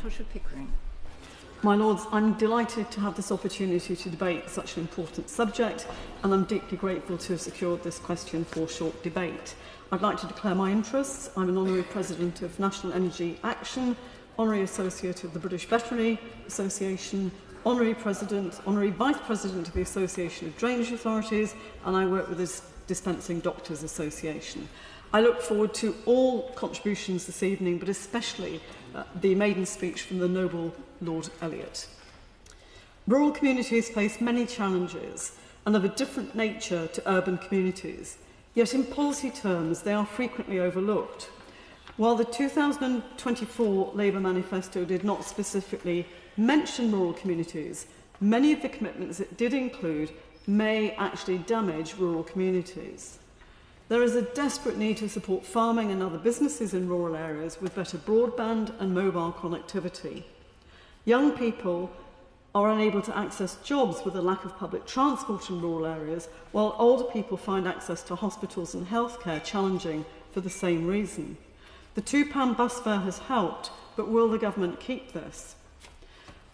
McIntosh of Pickering. My Lords, I'm delighted to have this opportunity to debate such an important subject, and I'm deeply grateful to have secured this question for short debate. I'd like to declare my interests. I'm an Honorary President of National Energy Action, Honorary Associate of the British Veterinary Association, Honorary President, Honorary Vice President of the Association of Drainage Authorities, and I work with the Dispensing Doctors Association. I look forward to all contributions this evening, but especially the maiden speech from the noble Lord Eliot. Rural communities face many challenges and of a different nature to urban communities, yet in policy terms they are frequently overlooked. While the 2024 Labour manifesto did not specifically mention rural communities, many of the commitments it did include may actually damage rural communities. There is a desperate need to support farming and other businesses in rural areas with better broadband and mobile connectivity. Young people are unable to access jobs with a lack of public transport in rural areas, while older people find access to hospitals and healthcare challenging for the same reason. The £2 bus fare has helped, but will the government keep this?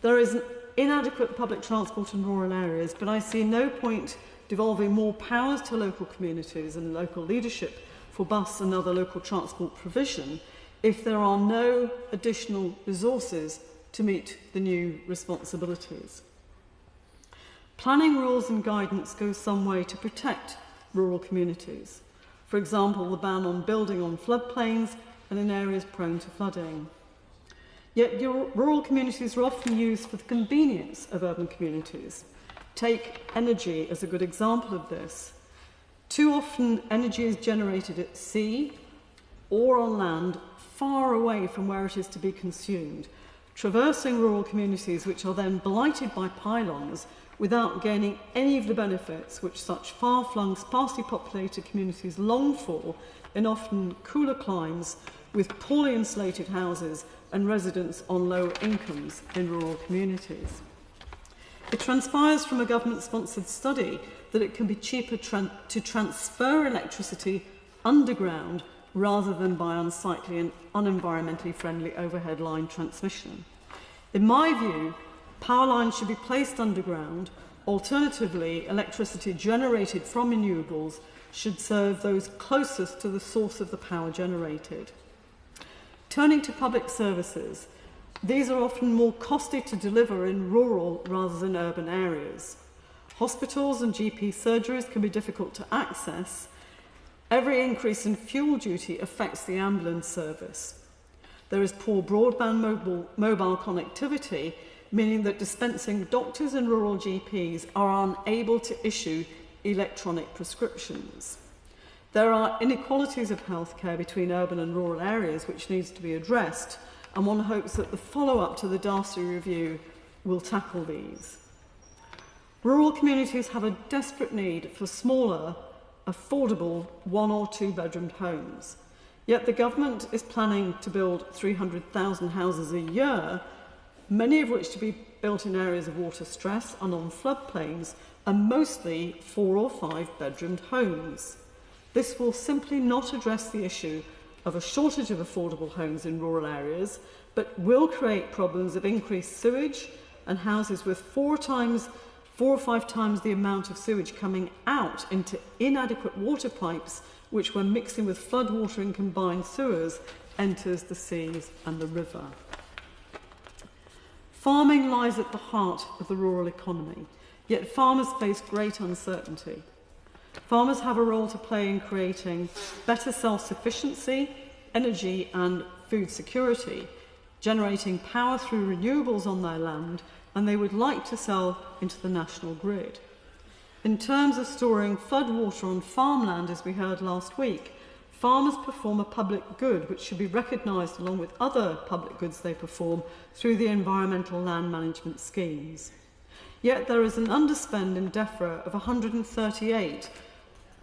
There is inadequate public transport in rural areas, but I see no point devolving more powers to local communities and local leadership for bus and other local transport provision if there are no additional resources to meet the new responsibilities. Planning rules and guidance go some way to protect rural communities. For example, the ban on building on floodplains and in areas prone to flooding. Yet rural communities are often used for the convenience of urban communities. Take energy as a good example of this. Too often energy is generated at sea or on land far away from where it is to be consumed, traversing rural communities which are then blighted by pylons without gaining any of the benefits which such far-flung, sparsely populated communities long for in often cooler climes with poorly insulated houses and residents on low incomes in rural communities. It transpires from a government-sponsored study that it can be cheaper to transfer electricity underground rather than by unsightly and unenvironmentally friendly overhead line transmission. In my view, power lines should be placed underground. Alternatively, electricity generated from renewables should serve those closest to the source of the power generated. Turning to public services, these are often more costly to deliver in rural rather than urban areas. Hospitals and GP surgeries can be difficult to access. Every increase in fuel duty affects the ambulance service. There is poor broadband mobile connectivity, meaning that dispensing doctors and rural GPs are unable to issue electronic prescriptions. There are inequalities of healthcare between urban and rural areas which needs to be addressed, and one hopes that the follow-up to the Darcy Review will tackle these. Rural communities have a desperate need for smaller, affordable 1 or 2 bedroomed homes. Yet the government is planning to build 300,000 houses a year, many of which to be built in areas of water stress and on floodplains, and mostly 4 or 5 bedroomed homes. This will simply not address the issue of a shortage of affordable homes in rural areas, but will create problems of increased sewage and houses with 4 or 5 times the amount of sewage coming out into inadequate water pipes, which when mixing with floodwater in combined sewers enters the seas and the river. Farming lies at the heart of the rural economy, yet farmers face great uncertainty. Farmers have a role to play in creating better self-sufficiency, energy and food security, generating power through renewables on their land, and they would like to sell into the national grid. In terms of storing floodwater on farmland, as we heard last week, farmers perform a public good which should be recognised along with other public goods they perform through the environmental land management schemes. Yet there is an underspend in DEFRA of 138.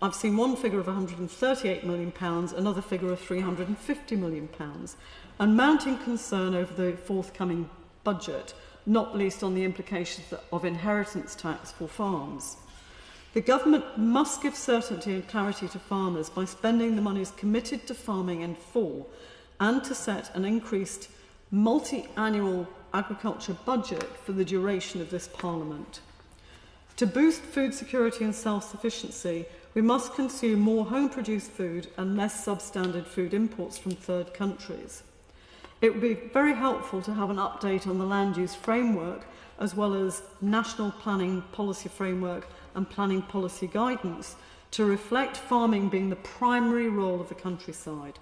I've seen one figure of £138 million, another figure of £350 million, and mounting concern over the forthcoming budget, not least on the implications of inheritance tax for farms. The government must give certainty and clarity to farmers by spending the monies committed to farming in full, and to set an increased multi-annual agriculture budget for the duration of this Parliament. To boost food security and self-sufficiency, we must consume more home-produced food and less substandard food imports from third countries. It would be very helpful to have an update on the land use framework, as well as national planning policy framework and planning policy guidance, to reflect farming being the primary role of the countryside.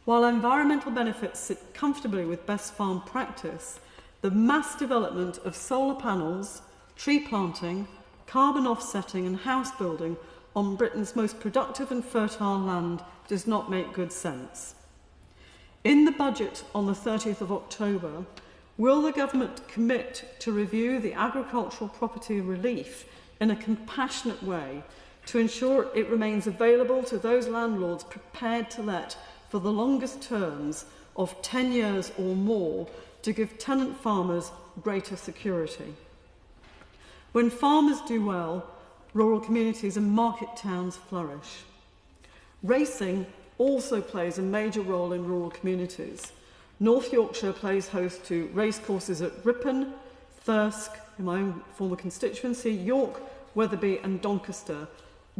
While environmental benefits sit comfortably with best farm practice, the mass development of solar panels, tree planting, carbon offsetting and house building on Britain's most productive and fertile land does not make good sense. In the budget on the 30th of October, will the government commit to review the agricultural property relief in a compassionate way to ensure it remains available to those landlords prepared to let for the longest terms of 10 years or more to give tenant farmers greater security? When farmers do well, rural communities and market towns flourish. Racing also plays a major role in rural communities. North Yorkshire plays host to racecourses at Ripon, Thirsk, in my own former constituency, York, Wetherby and Doncaster,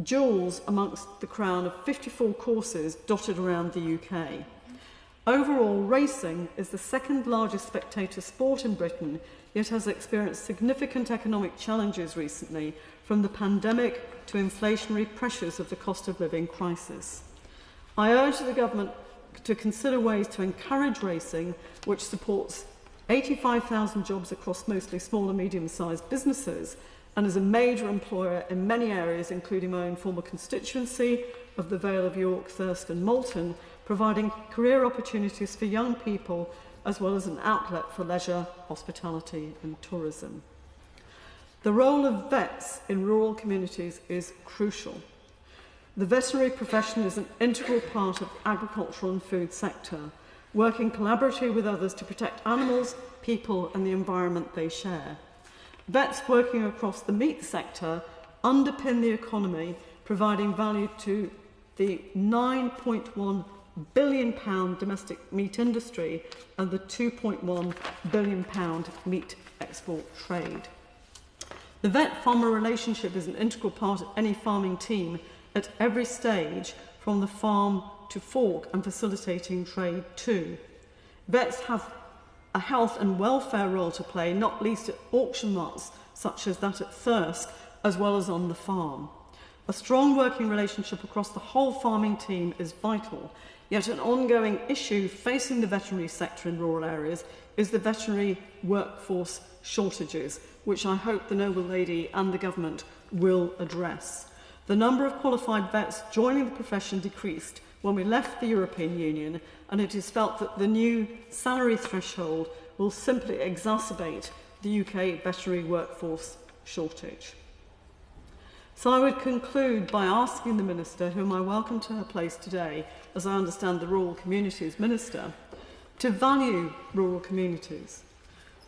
jewels amongst the crown of 54 courses dotted around the UK. Overall, racing is the second largest spectator sport in Britain, yet has experienced significant economic challenges recently, from the pandemic to inflationary pressures of the cost of living crisis. I urge the government to consider ways to encourage racing, which supports 85,000 jobs across mostly small and medium-sized businesses, and is a major employer in many areas, including my own former constituency of the Vale of York, Thirsk and Malton, providing career opportunities for young people, as well as an outlet for leisure, hospitality and tourism. The role of vets in rural communities is crucial. The veterinary profession is an integral part of the agricultural and food sector, working collaboratively with others to protect animals, people and the environment they share. Vets working across the meat sector underpin the economy, providing value to the £9.1 billion domestic meat industry and the £2.1 billion meat export trade. The vet-farmer relationship is an integral part of any farming team at every stage, from the farm to fork and facilitating trade too. Vets have a health and welfare role to play, not least at auction marts such as that at Thirsk, as well as on the farm. A strong working relationship across the whole farming team is vital, yet an ongoing issue facing the veterinary sector in rural areas is the veterinary workforce shortages, which I hope the Noble Lady and the government will address. The number of qualified vets joining the profession decreased when we left the European Union, and it is felt that the new salary threshold will simply exacerbate the UK veterinary workforce shortage. So I would conclude by asking the Minister, whom I welcome to her place today, as I understand the Rural Communities Minister, to value rural communities,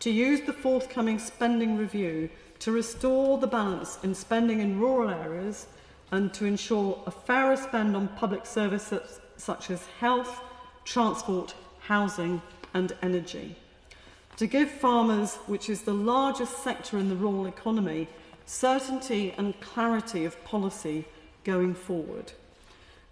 to use the forthcoming spending review to restore the balance in spending in rural areas and to ensure a fairer spend on public services such as health, transport, housing and energy. To give farmers, which is the largest sector in the rural economy, certainty and clarity of policy going forward,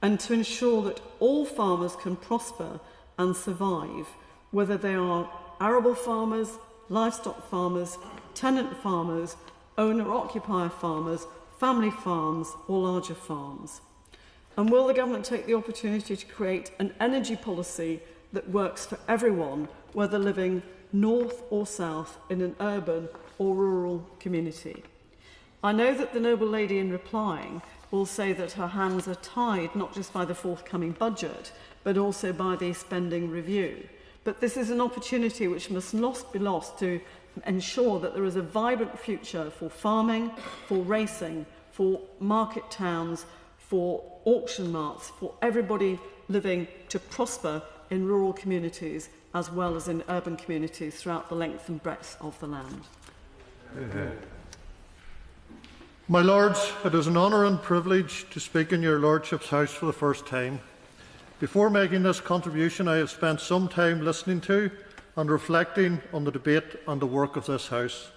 and to ensure that all farmers can prosper and survive, whether they are arable farmers, livestock farmers, tenant farmers, owner-occupier farmers, family farms or larger farms. And will the government take the opportunity to create an energy policy that works for everyone, whether living north or south in an urban or rural community? I know that the Noble Lady, in replying, will say that her hands are tied not just by the forthcoming budget, but also by the spending review. But this is an opportunity which must not be lost to ensure that there is a vibrant future for farming, for racing, for market towns, for auction marts, for everybody living to prosper in rural communities as well as in urban communities throughout the length and breadth of the land. My Lords, it is an honour and privilege to speak in your Lordship's House for the first time. Before making this contribution, I have spent some time listening to and reflecting on the debate and the work of this House,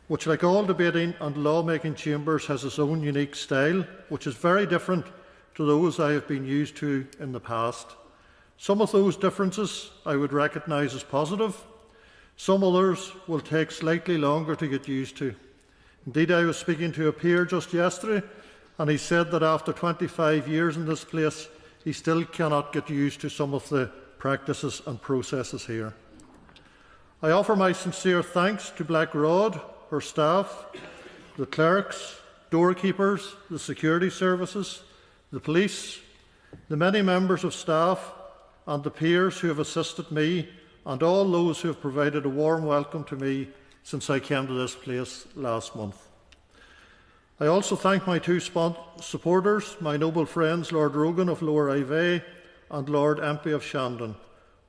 which, like all debating and law-making chambers, has its own unique style, which is very different to those I have been used to in the past. Some of those differences I would recognise as positive. Some others will take slightly longer to get used to. Indeed, I was speaking to a peer just yesterday, and he said that after 25 years in this place, he still cannot get used to some of the practices and processes here. I offer my sincere thanks to Blackrod, her staff, the clerics, doorkeepers, the security services, the police, the many members of staff, and the peers who have assisted me, and all those who have provided a warm welcome to me since I came to this place last month. I also thank my two supporters, my noble friends Lord Rogan of Lower Ivey and Lord Empey of Shandon,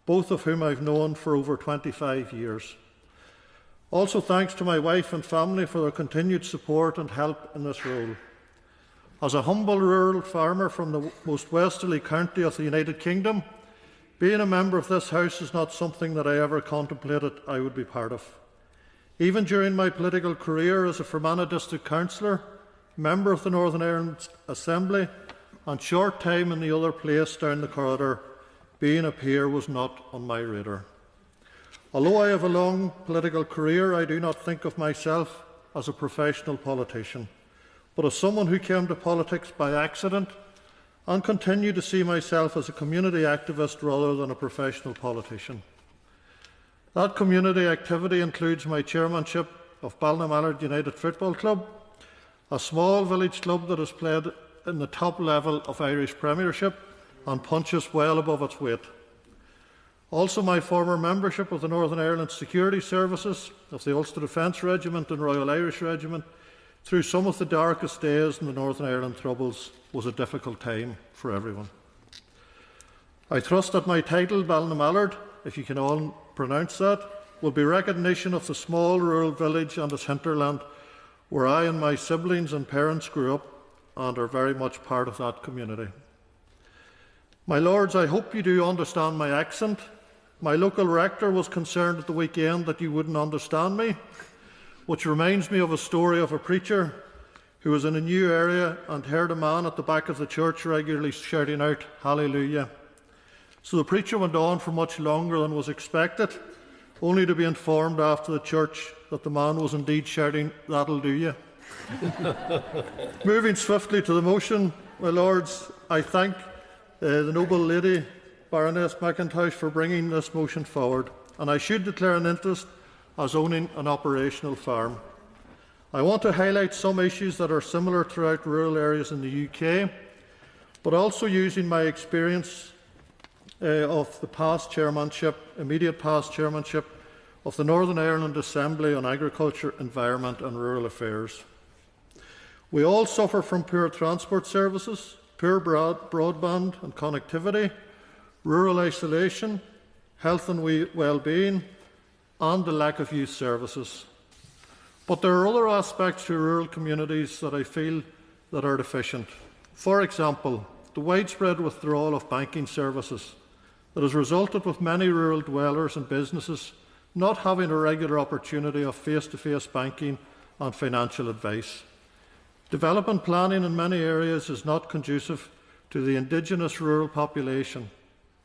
both of whom I've known for over 25 years. Also thanks to my wife and family for their continued support and help in this role. As a humble rural farmer from the most westerly county of the United Kingdom, being a member of this House is not something that I ever contemplated I would be part of. Even during my political career as a Fermanagh District Councillor, member of the Northern Ireland Assembly, and short time in the other place down the corridor, being a peer was not on my radar. Although I have a long political career, I do not think of myself as a professional politician, but as someone who came to politics by accident and continue to see myself as a community activist rather than a professional politician. That community activity includes my chairmanship of Ballinamallard United Football Club, a small village club that has played in the top level of Irish Premiership and punches well above its weight. Also my former membership of the Northern Ireland Security Services, of the Ulster Defence Regiment and Royal Irish Regiment, through some of the darkest days in the Northern Ireland Troubles, was a difficult time for everyone. I trust that my title, Ballinamallard, if you can all pronounce that, will be recognition of the small rural village and its hinterland where I and my siblings and parents grew up and are very much part of that community. My lords, I hope you do understand my accent. My local rector was concerned at the weekend that you wouldn't understand me, which reminds me of a story of a preacher who was in a new area and heard a man at the back of the church regularly shouting out, "Hallelujah." So the preacher went on for much longer than was expected, only to be informed after the church that the man was indeed shouting, "That'll do you." Moving swiftly to the motion, my lords, I thank the noble lady, Baroness McIntosh, for bringing this motion forward, and I should declare an interest as owning an operational farm. I want to highlight some issues that are similar throughout rural areas in the UK, but also using my experience of the past chairmanship, immediate past chairmanship of the Northern Ireland Assembly on Agriculture, Environment and Rural Affairs. We all suffer from poor transport services, poor broadband and connectivity, rural isolation, health and well-being, and the lack of youth services. But there are other aspects to rural communities that I feel that are deficient. For example, the widespread withdrawal of banking services that has resulted with many rural dwellers and businesses not having a regular opportunity of face-to-face banking and financial advice. Development planning in many areas is not conducive to the indigenous rural population,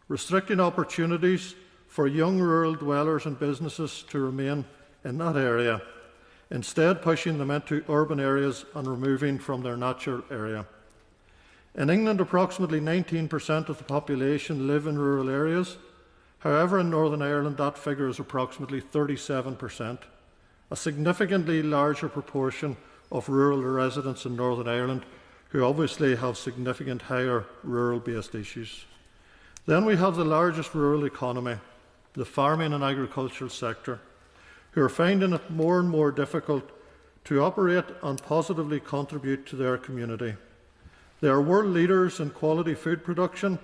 restricting opportunities for young rural dwellers and businesses to remain in that area, instead pushing them into urban areas and removing from their natural area. In England, approximately 19% of the population live in rural areas. However, in Northern Ireland, that figure is approximately 37%, a significantly larger proportion of rural residents in Northern Ireland who obviously have significant higher rural-based issues. Then we have the largest rural economy, the farming and agricultural sector, who are finding it more and more difficult to operate and positively contribute to their community. They are world leaders in quality food production,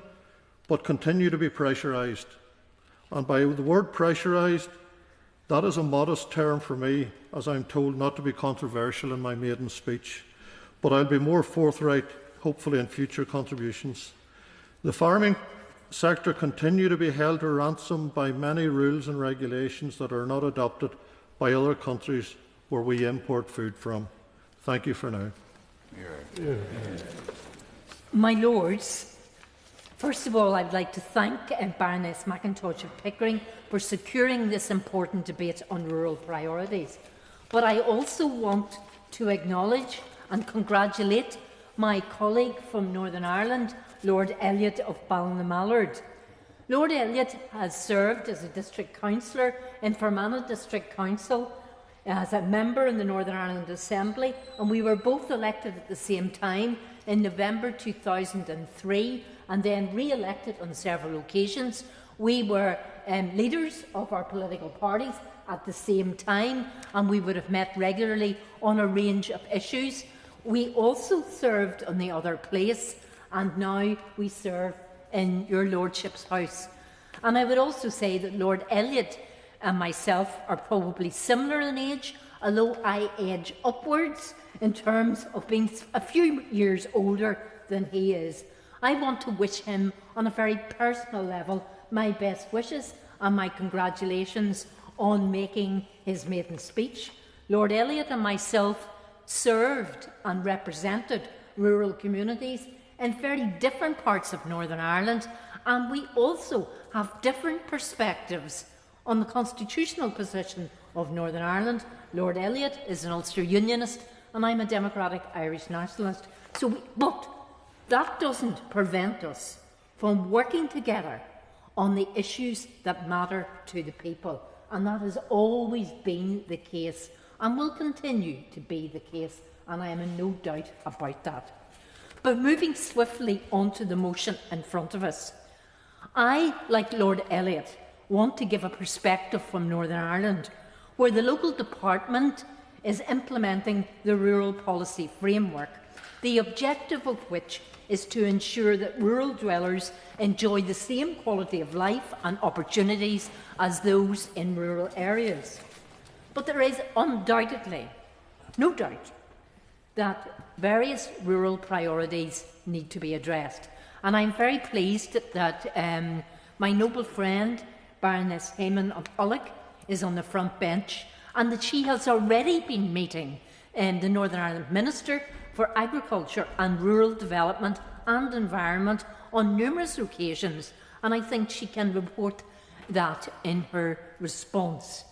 but continue to be pressurised. And by the word pressurised, that is a modest term for me, as I'm told not to be controversial in my maiden speech, but I'll be more forthright, hopefully, in future contributions. The farming sector continue to be held to ransom by many rules and regulations that are not adopted by other countries where we import food from. Thank you for now. My Lords, first of all, I'd like to thank Baroness McIntosh of Pickering for securing this important debate on rural priorities. But I also want to acknowledge and congratulate my colleague from Northern Ireland, Lord Elliott of Ballinamalard. Lord Elliott has served as a district councillor in Fermanagh District Council, as a member in the Northern Ireland Assembly, and we were both elected at the same time in November 2003 and then re-elected on several occasions. We were leaders of our political parties at the same time, and we would have met regularly on a range of issues. We also served on the other place, and now we serve in your Lordship's house. And I would also say that Lord Elliott and myself are probably similar in age, although I edge upwards in terms of being a few years older than he is. I want to wish him, on a very personal level, my best wishes and my congratulations on making his maiden speech. Lord Elliott and myself served and represented rural communities in very different parts of Northern Ireland, and we also have different perspectives on the constitutional position of Northern Ireland. Lord Elliott is an Ulster Unionist and I'm a democratic Irish nationalist. But that doesn't prevent us from working together on the issues that matter to the people, and that has always been the case and will continue to be the case, and I am in no doubt about that. But moving swiftly on to the motion in front of us, I, like Lord Elliott, want to give a perspective from Northern Ireland, where the local department is implementing the rural policy framework, the objective of which is to ensure that rural dwellers enjoy the same quality of life and opportunities as those in rural areas. But there is undoubtedly no doubt that various rural priorities need to be addressed. And I'm very pleased that my noble friend, Baroness Heyman of Ullack, is on the front bench, and that she has already been meeting the Northern Ireland Minister for Agriculture and Rural Development and Environment on numerous occasions, and I think she can report that in her response.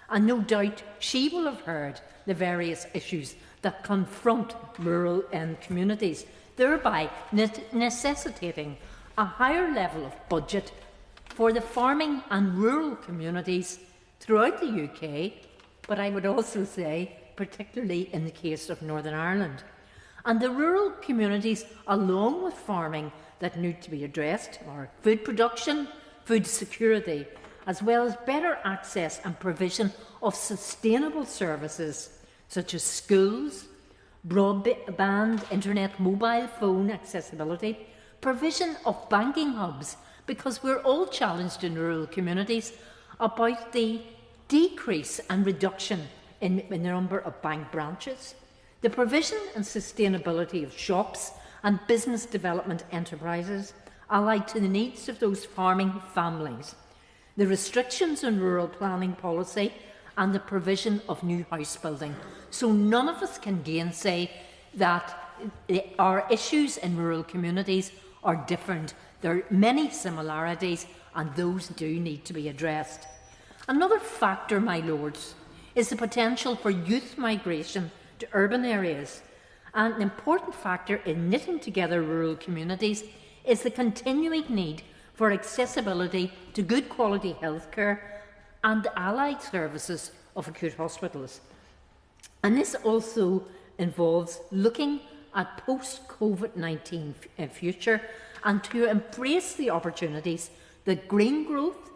And no doubt she will have heard the various issues that confront rural communities, thereby necessitating a higher level of budget for the farming and rural communities throughout the UK, but I would also say particularly in the case of Northern Ireland. And the rural communities, along with farming, that need to be addressed are food production, food security, as well as better access and provision of sustainable services such as schools, broadband, internet, mobile phone accessibility, provision of banking hubs, because we're all challenged in rural communities about the decrease and reduction in the number of bank branches, the provision and sustainability of shops and business development enterprises allied to the needs of those farming families, the restrictions on rural planning policy and the provision of new house building. So none of us can gainsay that our issues in rural communities are different. There are many similarities, and those do need to be addressed. Another factor, my lords, is the potential for youth migration to urban areas. And an important factor in knitting together rural communities is the continuing need for accessibility to good quality healthcare and allied services of acute hospitals. And this also involves looking at post-COVID-19 future and to embrace the opportunities that green growth,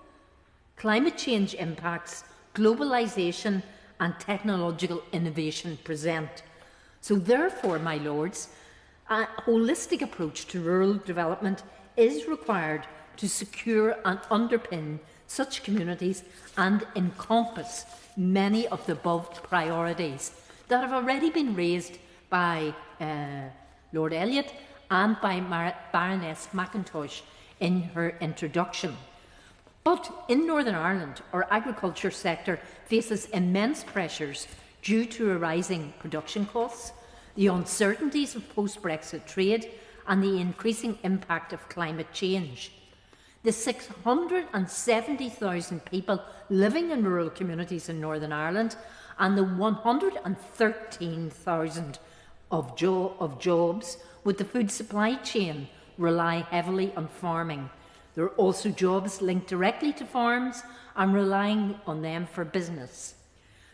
climate change impacts, globalisation and technological innovation present. So therefore, my lords, a holistic approach to rural development is required to secure and underpin such communities and encompass many of the above priorities that have already been raised by Lord Elliott and by Baroness McIntosh in her introduction. But in Northern Ireland, our agriculture sector faces immense pressures due to rising production costs, the uncertainties of post-Brexit trade, and the increasing impact of climate change. The 670,000 people living in rural communities in Northern Ireland and the 113,000 of jobs with the food supply chain rely heavily on farming. There are also jobs linked directly to farms and relying on them for business.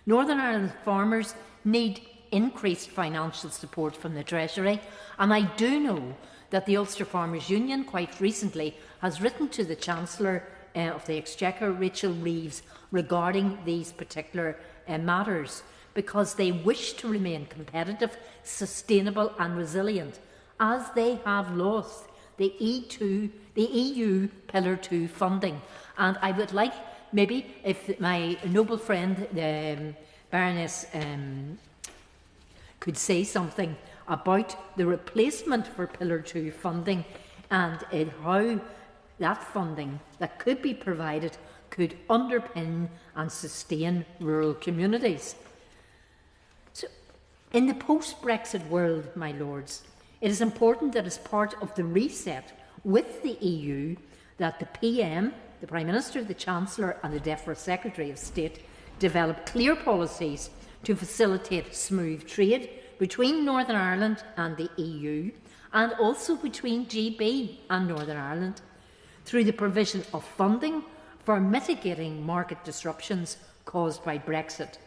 Northern Ireland farmers need increased financial support from the Treasury, and I do know that the Ulster Farmers Union quite recently has written to the Chancellor of the Exchequer, Rachel Reeves, regarding these particular matters, because they wish to remain competitive, sustainable and resilient, as they have lost the EU Pillar 2 funding. And I would like, maybe, if my noble friend, the Baroness, could say something about the replacement for Pillar 2 funding and how that funding that could be provided could underpin and sustain rural communities. So, in the post-Brexit world, my lords, it is important that as part of the reset with the EU, that the PM, the Prime Minister, the Chancellor and the DEFRA Secretary of State develop clear policies to facilitate smooth trade between Northern Ireland and the EU, and also between GB and Northern Ireland, through the provision of funding for mitigating market disruptions caused by Brexit.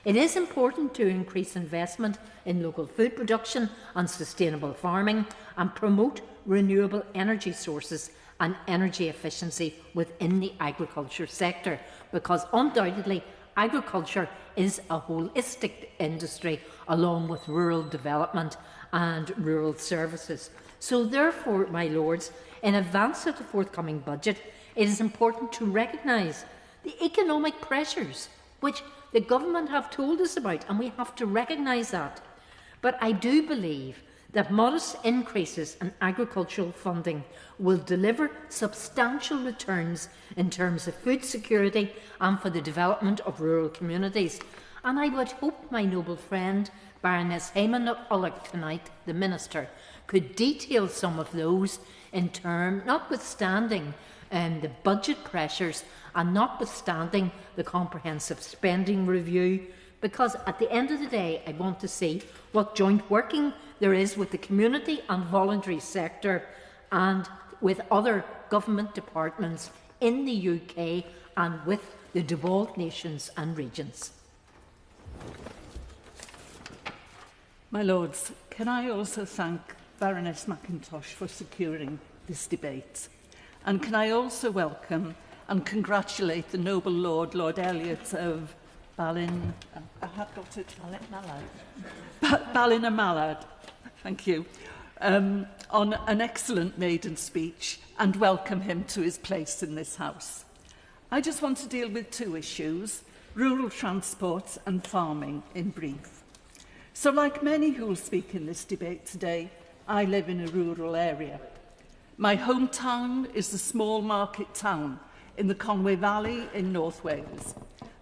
It is important to increase investment in local food production and sustainable farming and promote renewable energy sources and energy efficiency within the agriculture sector, because undoubtedly agriculture is a holistic industry along with rural development and rural services. So therefore, my lords, in advance of the forthcoming budget, it is important to recognise the economic pressures which the government have told us about, and we have to recognise that. But I do believe that modest increases in agricultural funding will deliver substantial returns in terms of food security and for the development of rural communities. And I would hope my noble friend, Baroness Hayman-Ulloch tonight, the Minister, could detail some of those in terms, notwithstanding the budget pressures and notwithstanding the comprehensive spending review, because at the end of the day I want to see what joint working there is with the community and voluntary sector and with other government departments in the UK and with the devolved nations and regions. My Lords, can I also thank Baroness McIntosh for securing this debate? And can I also welcome and congratulate the noble Lord, Lord Elliot of Ballinamallard, thank you, on an excellent maiden speech, and welcome him to his place in this House. I just want to deal with two issues, rural transport and farming in brief. So like many who will speak in this debate today, I live in a rural area. My hometown is the small market town in the Conwy Valley in North Wales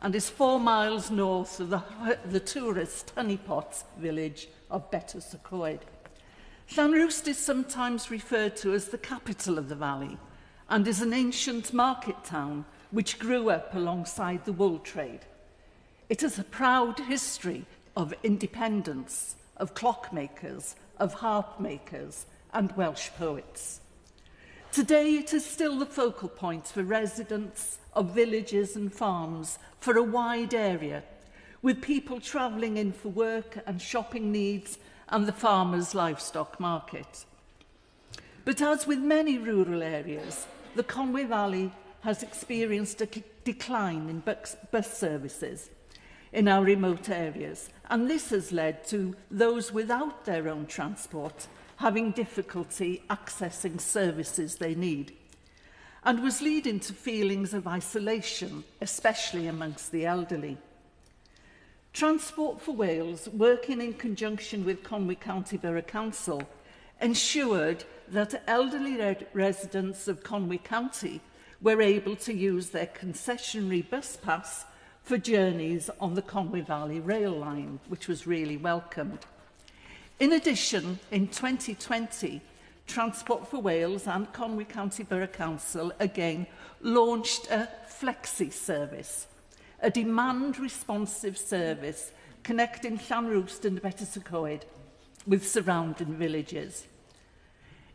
and is 4 miles north of the tourist honeypot village of Betws-y-Coed. Llanrwst is sometimes referred to as the capital of the valley and is an ancient market town which grew up alongside the wool trade. It has a proud history of independence, of clockmakers, of harp makers and Welsh poets. Today it is still the focal point for residents of villages and farms for a wide area, with people travelling in for work and shopping needs and the farmers' livestock market. But as with many rural areas, the Conwy Valley has experienced a decline in bus services in our remote areas, and this has led to those without their own transport having difficulty accessing services they need, and was leading to feelings of isolation, especially amongst the elderly. Transport for Wales, working in conjunction with Conwy County Borough Council, ensured that elderly residents of Conwy County were able to use their concessionary bus pass for journeys on the Conwy Valley rail line, which was really welcomed. In addition, in 2020, Transport for Wales and Conwy County Borough Council again launched a Flexi service, a demand-responsive service connecting Llanrwst and Betws-y-Coed with surrounding villages.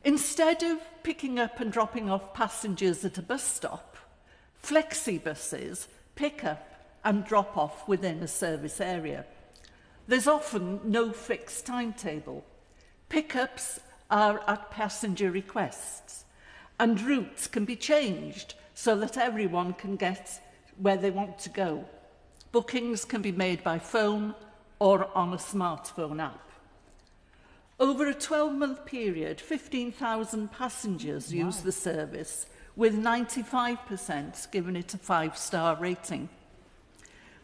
Instead of picking up and dropping off passengers at a bus stop, Flexi buses pick up and drop off within a service area. There's often no fixed timetable. Pickups are at passenger requests, and routes can be changed so that everyone can get where they want to go. Bookings can be made by phone or on a smartphone app. Over a 12-month period, 15,000 passengers used the service, with 95% giving it a 5-star rating.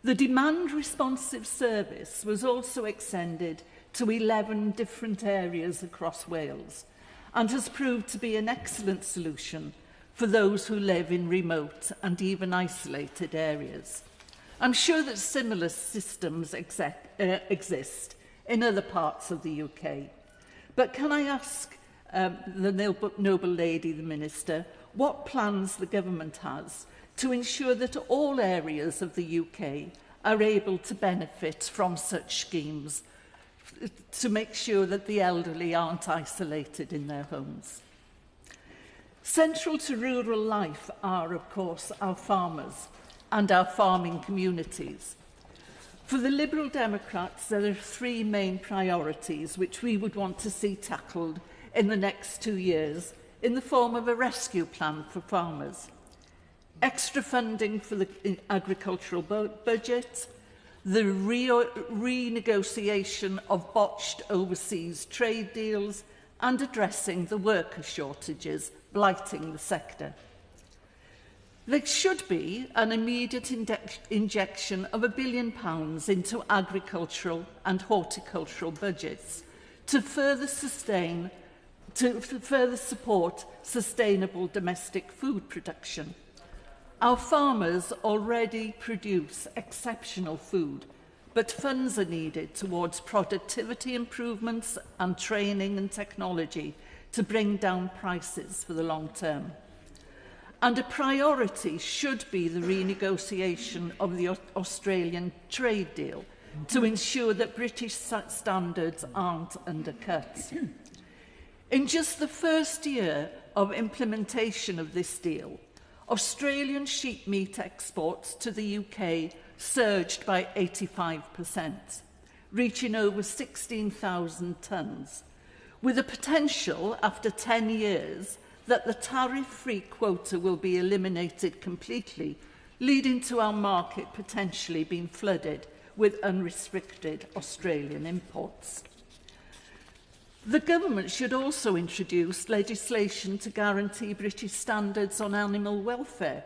The demand-responsive service was also extended to 11 different areas across Wales and has proved to be an excellent solution for those who live in remote and even isolated areas. I'm sure that similar systems exist in other parts of the UK. But can I ask the noble lady, the Minister, what plans the government has to ensure that all areas of the UK are able to benefit from such schemes, to make sure that the elderly aren't isolated in their homes? Central to rural life are, of course, our farmers and our farming communities. For the Liberal Democrats, there are 3 main priorities which we would want to see tackled in the next 2 years in the form of a rescue plan for farmers. Extra funding for the agricultural budget, the renegotiation of botched overseas trade deals, and addressing the worker shortages blighting the sector. There should be an immediate injection of £1 billion into agricultural and horticultural budgets to further support sustainable domestic food production. Our farmers already produce exceptional food, but funds are needed towards productivity improvements and training and technology to bring down prices for the long term. And a priority should be the renegotiation of the Australian trade deal to ensure that British standards aren't undercut. In just the first year of implementation of this deal, Australian sheep meat exports to the UK surged by 85%, reaching over 16,000 tonnes, with a potential after 10 years that the tariff-free quota will be eliminated completely, leading to our market potentially being flooded with unrestricted Australian imports. The government should also introduce legislation to guarantee British standards on animal welfare.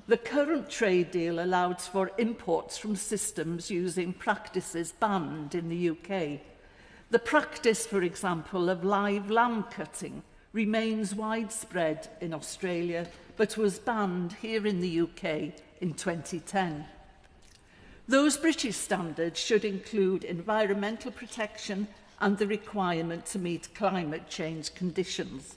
The current trade deal allows for imports from systems using practices banned in the UK. The practice, for example, of live lamb cutting remains widespread in Australia, but was banned here in the UK in 2010. Those British standards should include environmental protection and the requirement to meet climate change conditions.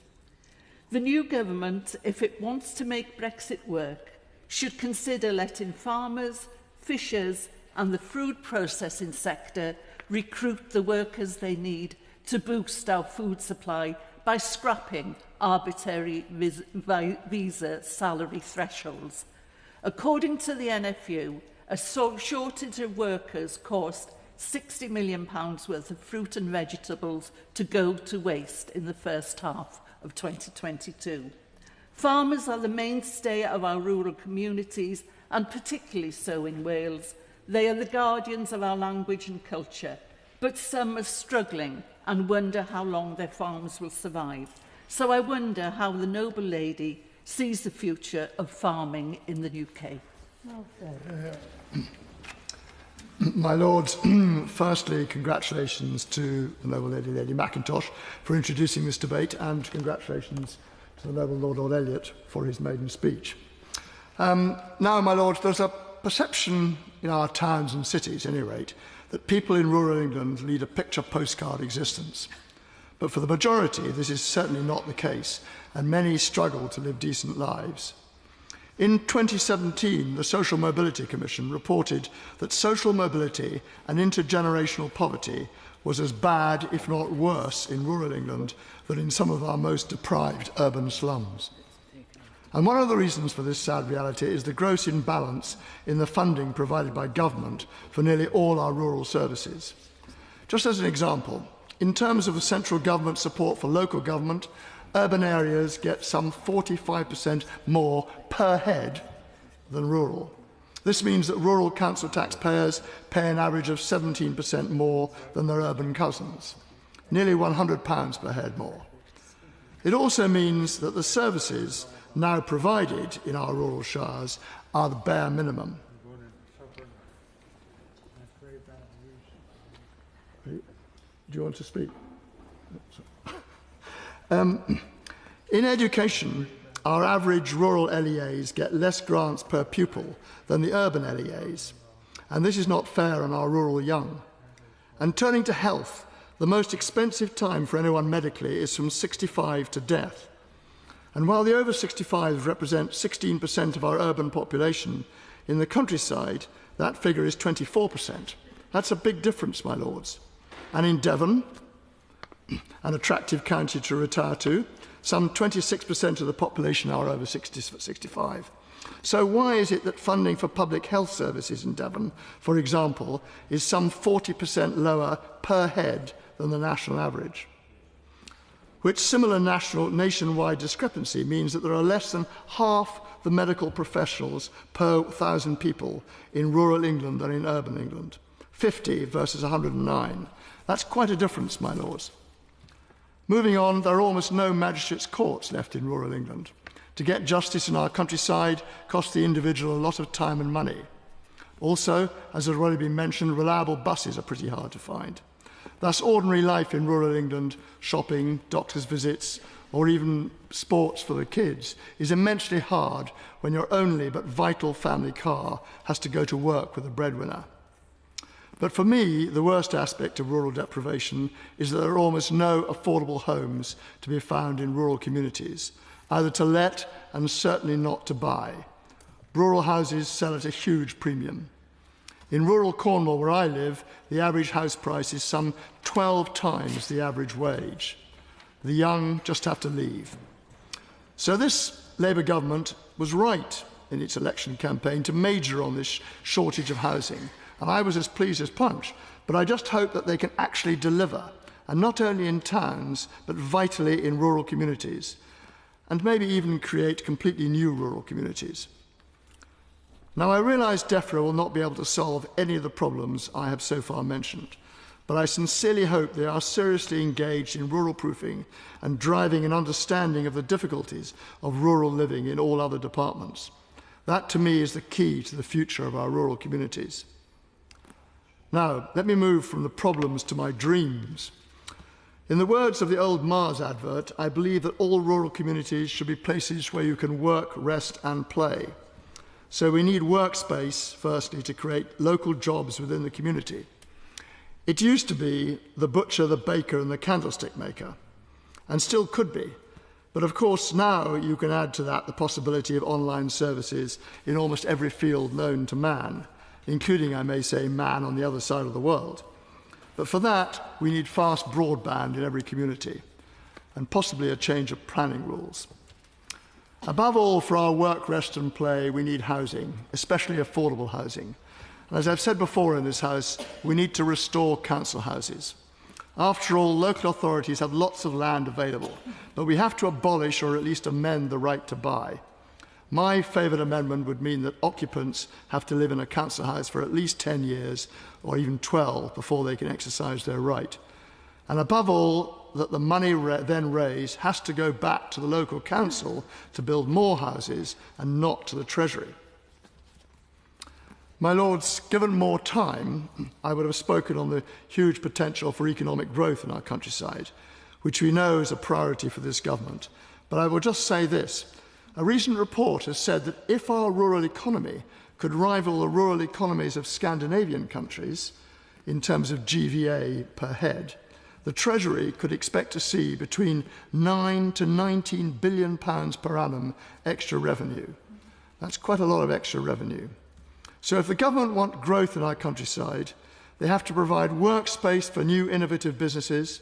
The new government, if it wants to make Brexit work, should consider letting farmers, fishers and the food processing sector recruit the workers they need to boost our food supply by scrapping arbitrary visa salary thresholds. According to the NFU, a shortage of workers caused £60 million worth of fruit and vegetables to go to waste in the first half of 2022. Farmers are the mainstay of our rural communities, and particularly so in Wales. They are the guardians of our language and culture, but some are struggling and wonder how long their farms will survive. So I wonder how the noble lady sees the future of farming in the UK. My Lords, firstly, congratulations to the Noble Lady McIntosh for introducing this debate, and congratulations to the Noble Lord Elliot for his maiden speech. Now, my Lords, there's a perception in our towns and cities, at any rate, that people in rural England lead a picture postcard existence. But for the majority, this is certainly not the case, and many struggle to live decent lives. In 2017, the Social Mobility Commission reported that social mobility and intergenerational poverty was as bad, if not worse, in rural England than in some of our most deprived urban slums. And one of the reasons for this sad reality is the gross imbalance in the funding provided by government for nearly all our rural services. Just as an example, in terms of the central government support for local government, urban areas get some 45% more per head than rural. This means that rural council taxpayers pay an average of 17% more than their urban cousins, nearly £100 per head more. It also means that the services now provided in our rural shires are the bare minimum. Do you want to speak? In education, our average rural LEAs get less grants per pupil than the urban LEAs, and this is not fair on our rural young. And turning to health, the most expensive time for anyone medically is from 65 to death. And while the over 65s represent 16% of our urban population, in the countryside, that figure is 24%. That's a big difference, my lords. And in Devon, an attractive county to retire to, some 26% of the population are over 65. So why is it that funding for public health services in Devon, for example, is some 40% lower per head than the national average? Which similar nationwide discrepancy means that there are less than half the medical professionals per 1,000 people in rural England than in urban England. 50 versus 109. That's quite a difference, my lords. Moving on, there are almost no magistrates' courts left in rural England. To get justice in our countryside costs the individual a lot of time and money. Also, as has already been mentioned, reliable buses are pretty hard to find. Thus, ordinary life in rural England, shopping, doctor's visits, or even sports for the kids, is immensely hard when your only but vital family car has to go to work with a breadwinner. But for me, the worst aspect of rural deprivation is that there are almost no affordable homes to be found in rural communities, either to let and certainly not to buy. Rural houses sell at a huge premium. In rural Cornwall, where I live, the average house price is some 12 times the average wage. The young just have to leave. So this Labour government was right in its election campaign to major on this shortage of housing, and I was as pleased as Punch, but I just hope that they can actually deliver, and not only in towns, but vitally in rural communities, and maybe even create completely new rural communities. Now, I realise DEFRA will not be able to solve any of the problems I have so far mentioned, but I sincerely hope they are seriously engaged in rural proofing and driving an understanding of the difficulties of rural living in all other departments. That, to me, is the key to the future of our rural communities. Now, let me move from the problems to my dreams. In the words of the old Mars advert, I believe that all rural communities should be places where you can work, rest and play. So we need workspace, firstly, to create local jobs within the community. It used to be the butcher, the baker and the candlestick maker, and still could be. But of course now you can add to that the possibility of online services in almost every field known to man, including, I may say, man on the other side of the world. But for that, we need fast broadband in every community, and possibly a change of planning rules. Above all, for our work, rest and play, we need housing, especially affordable housing. And as I've said before in this House, we need to restore council houses. After all, local authorities have lots of land available, but we have to abolish or at least amend the right to buy. My favourite amendment would mean that occupants have to live in a council house for at least 10 years or even 12 before they can exercise their right. And above all, that the money then raised has to go back to the local council to build more houses and not to the Treasury. My Lords, given more time, I would have spoken on the huge potential for economic growth in our countryside, which we know is a priority for this government. But I will just say this. A recent report has said that if our rural economy could rival the rural economies of Scandinavian countries in terms of GVA per head, the Treasury could expect to see between £9 to £19 billion per annum extra revenue. That's quite a lot of extra revenue. So if the government want growth in our countryside, they have to provide workspace for new innovative businesses,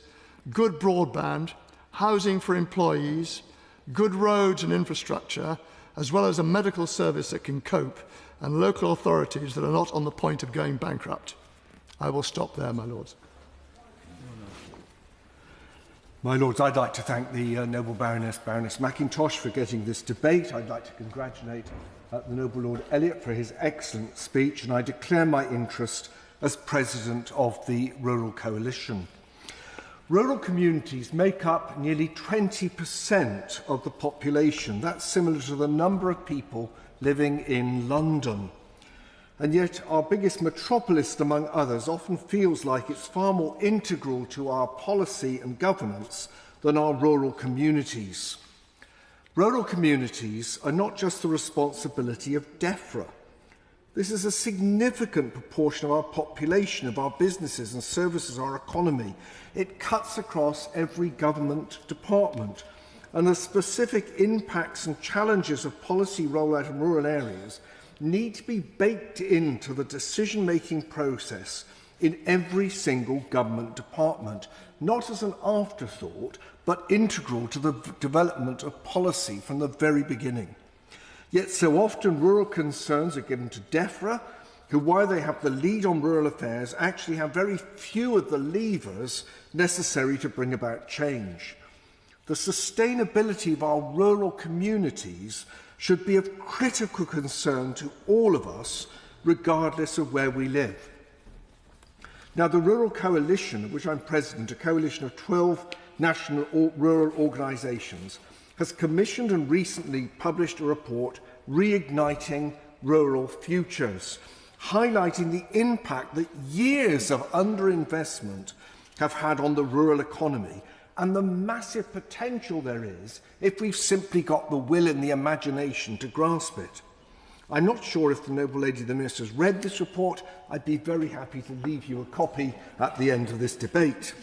good broadband, housing for employees, good roads and infrastructure, as well as a medical service that can cope, and local authorities that are not on the point of going bankrupt. I will stop there, my Lords. My Lords, I'd like to thank the noble Baroness McIntosh for getting this debate. I'd like to congratulate the noble Lord Elliot for his excellent speech, and I declare my interest as President of the Rural Coalition. Rural communities make up nearly 20% of the population. That's similar to the number of people living in London. And yet our biggest metropolis, among others, often feels like it's far more integral to our policy and governance than our rural communities. Rural communities are not just the responsibility of DEFRA. This is a significant proportion of our population, of our businesses and services, our economy. It cuts across every government department, and the specific impacts and challenges of policy rollout in rural areas need to be baked into the decision-making process in every single government department, not as an afterthought, but integral to the development of policy from the very beginning. Yet so often rural concerns are given to DEFRA, who, while they have the lead on rural affairs, actually have very few of the levers necessary to bring about change. The sustainability of our rural communities should be of critical concern to all of us, regardless of where we live. Now, the Rural Coalition, of which I'm president, a coalition of 12 national rural organisations, has commissioned and recently published a report, Reigniting Rural Futures, highlighting the impact that years of underinvestment have had on the rural economy and the massive potential there is if we've simply got the will and the imagination to grasp it. I'm not sure if the noble lady the Minister has read this report. I'd be very happy to leave you a copy at the end of this debate.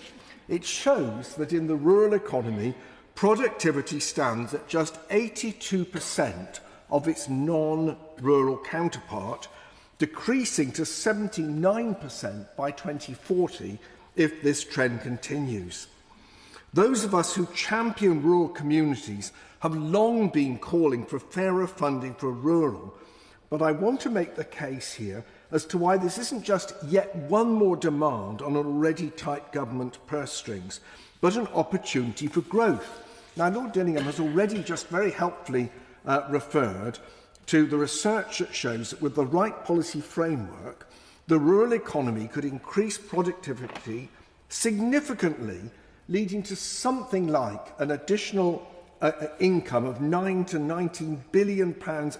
It shows that in the rural economy, productivity stands at just 82% of its non-rural counterpart, decreasing to 79% by 2040 if this trend continues. Those of us who champion rural communities have long been calling for fairer funding for rural, but I want to make the case here as to why this isn't just yet one more demand on already tight government purse strings, but an opportunity for growth. Now, Lord Dillington has already just very helpfully referred to the research that shows that with the right policy framework, the rural economy could increase productivity significantly, leading to something like an additional income of £9 to £19 billion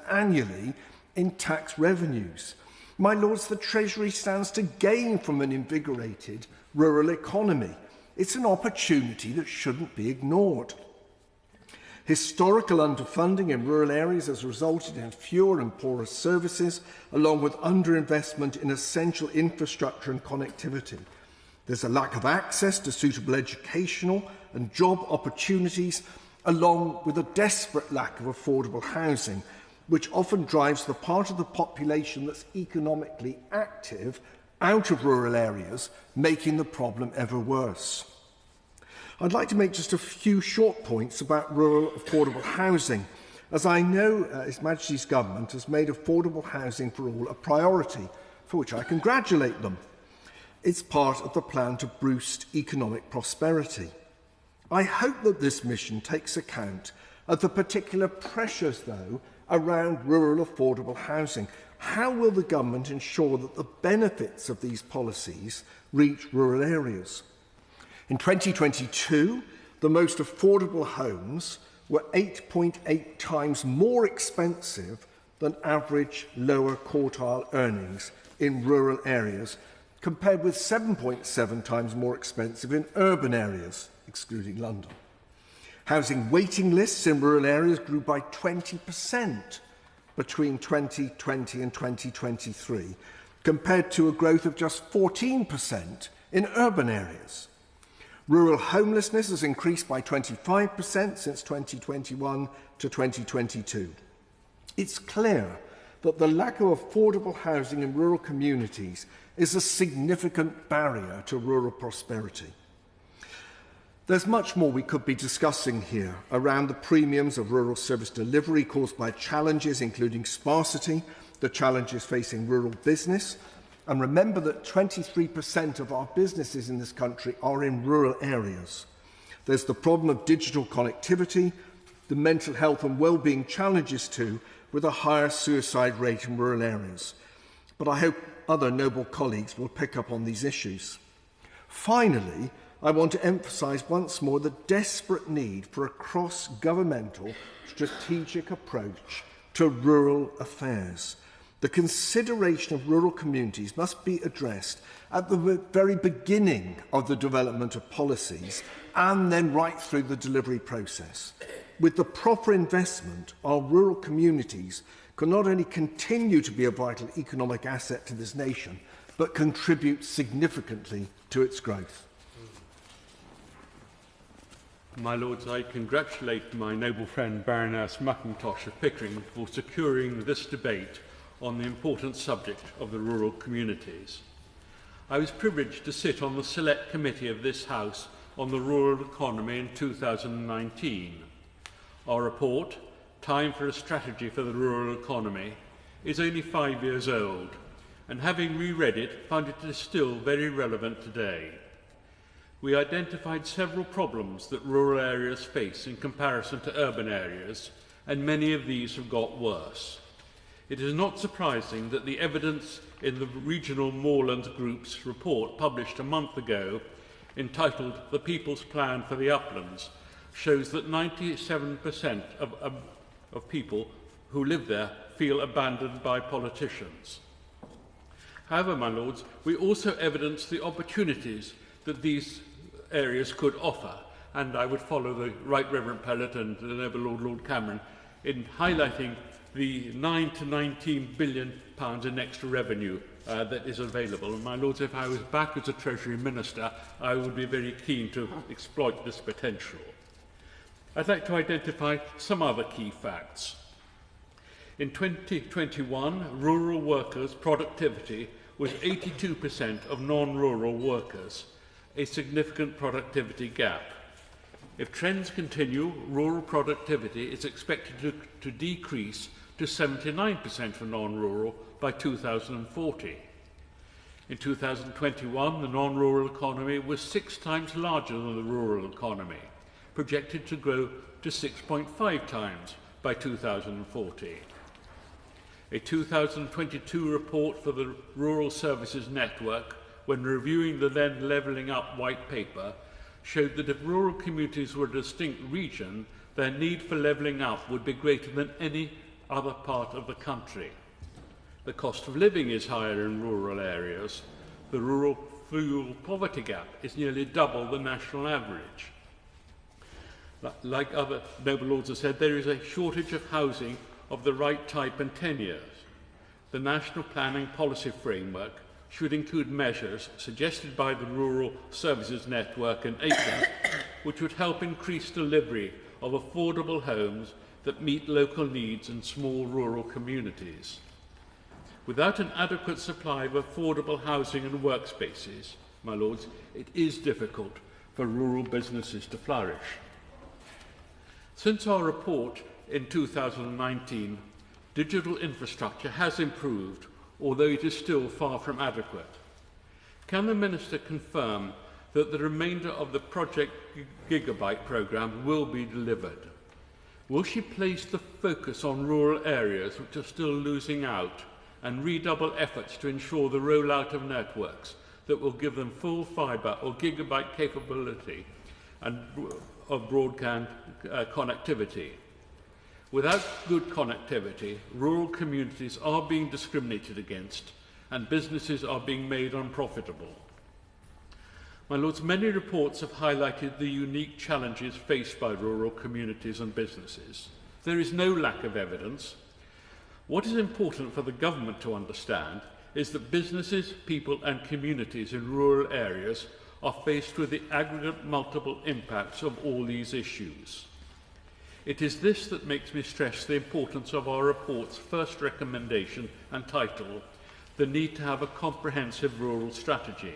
annually in tax revenues. My Lords, the Treasury stands to gain from an invigorated rural economy. It's an opportunity that shouldn't be ignored. Historical underfunding in rural areas has resulted in fewer and poorer services, along with underinvestment in essential infrastructure and connectivity. There's a lack of access to suitable educational and job opportunities, along with a desperate lack of affordable housing, which often drives the part of the population that's economically active out of rural areas, making the problem ever worse. I'd like to make just a few short points about rural affordable housing, as I know His Majesty's Government has made affordable housing for all a priority, for which I congratulate them. It's part of the plan to boost economic prosperity. I hope that this mission takes account of the particular pressures, though, around rural affordable housing. How will the government ensure that the benefits of these policies reach rural areas? In 2022, the most affordable homes were 8.8 times more expensive than average lower quartile earnings in rural areas, compared with 7.7 times more expensive in urban areas, excluding London. Housing waiting lists in rural areas grew by 20% between 2020 and 2023, compared to a growth of just 14% in urban areas. Rural homelessness has increased by 25% since 2021 to 2022. It's clear that the lack of affordable housing in rural communities is a significant barrier to rural prosperity. There's much more we could be discussing here around the premiums of rural service delivery caused by challenges including sparsity, the challenges facing rural business, and remember that 23% of our businesses in this country are in rural areas. There's the problem of digital connectivity, the mental health and well-being challenges too, with a higher suicide rate in rural areas. But I hope other noble colleagues will pick up on these issues. Finally, I want to emphasise once more the desperate need for a cross-governmental strategic approach to rural affairs. The consideration of rural communities must be addressed at the very beginning of the development of policies and then right through the delivery process. With the proper investment, our rural communities can not only continue to be a vital economic asset to this nation, but contribute significantly to its growth. My Lords, I congratulate my noble friend Baroness McIntosh of Pickering for securing this debate on the important subject of the rural communities. I was privileged to sit on the Select Committee of this House on the rural economy in 2019. Our report, Time for a Strategy for the Rural Economy, is only 5 years old, and having reread it, found it is still very relevant today. We identified several problems that rural areas face in comparison to urban areas, and many of these have got worse. It is not surprising that the evidence in the Regional Moorlands Group's report published a month ago, entitled The People's Plan for the Uplands, shows that 97% of people who live there feel abandoned by politicians. However, my Lords, we also evidence the opportunities that these areas could offer, and I would follow the Right Reverend Pellet and the Noble Lord Cameron in highlighting the 9 to 19 billion pounds in extra revenue that is available. And my Lords, if I was back as a Treasury Minister, I would be very keen to exploit this potential. I'd like to identify some other key facts. In 2021, rural workers' productivity was 82% of non-rural workers, a significant productivity gap. If trends continue, rural productivity is expected to decrease to 79% for non-rural by 2040. In 2021, the non-rural economy was 6 times larger than the rural economy, projected to grow to 6.5 times by 2040. A 2022 report for the Rural Services Network, when reviewing the then Levelling Up white paper, showed that if rural communities were a distinct region, their need for levelling up would be greater than any other part of the country. The cost of living is higher in rural areas. The rural fuel poverty gap is nearly double the national average. Like other noble lords have said, there is a shortage of housing of the right type and tenures. The National Planning Policy Framework should include measures suggested by the Rural Services Network and ACRE, which would help increase delivery of affordable homes that meet local needs in small rural communities. Without an adequate supply of affordable housing and workspaces, my lords, it is difficult for rural businesses to flourish. Since our report in 2019, digital infrastructure has improved, although it is still far from adequate. Can the Minister confirm that the remainder of the Project Gigabyte programme will be delivered? Will she place the focus on rural areas which are still losing out and redouble efforts to ensure the rollout of networks that will give them full fibre or gigabyte capability and of broadband connectivity? Without good connectivity, rural communities are being discriminated against and businesses are being made unprofitable. My Lords, many reports have highlighted the unique challenges faced by rural communities and businesses. There is no lack of evidence. What is important for the government to understand is that businesses, people and communities in rural areas are faced with the aggregate multiple impacts of all these issues. It is this that makes me stress the importance of our report's first recommendation and title, the need to have a comprehensive rural strategy.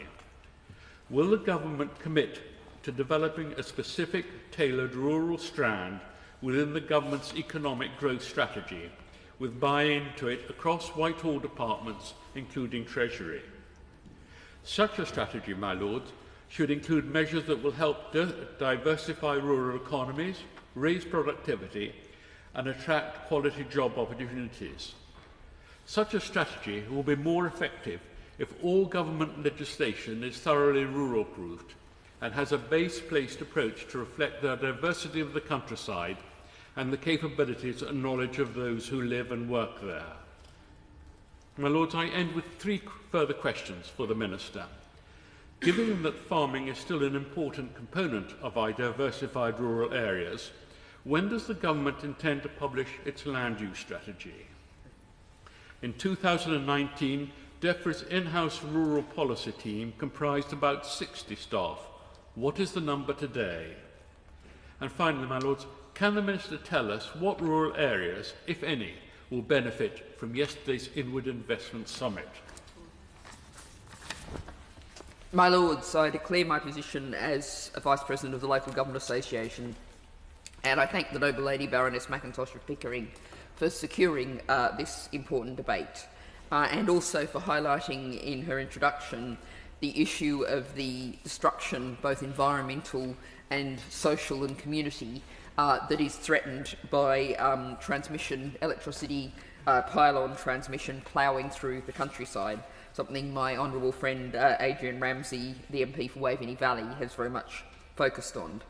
Will the government commit to developing a specific, tailored rural strand within the government's economic growth strategy, with buy-in to it across Whitehall departments, including Treasury? Such a strategy, my Lords, should include measures that will help diversify rural economies, raise productivity and attract quality job opportunities. Such a strategy will be more effective if all government legislation is thoroughly rural-proofed and has a base-placed approach to reflect the diversity of the countryside and the capabilities and knowledge of those who live and work there. My Lords, I end with 3 further questions for the Minister. Given that farming is still an important component of our diversified rural areas, when does the government intend to publish its land use strategy? In 2019, DEFRA's in-house rural policy team comprised about 60 staff. What is the number today? And finally, my Lords, can the Minister tell us what rural areas, if any, will benefit from yesterday's Inward Investment Summit? My Lords, I declare my position as a Vice President of the Local Government Association, and I thank the noble lady Baroness McIntosh of Pickering for securing this important debate, and also for highlighting in her introduction the issue of the destruction, both environmental and social and community, that is threatened by electricity pylon transmission ploughing through the countryside, something my honourable friend Adrian Ramsey, the MP for Waveney Valley, has very much focused on.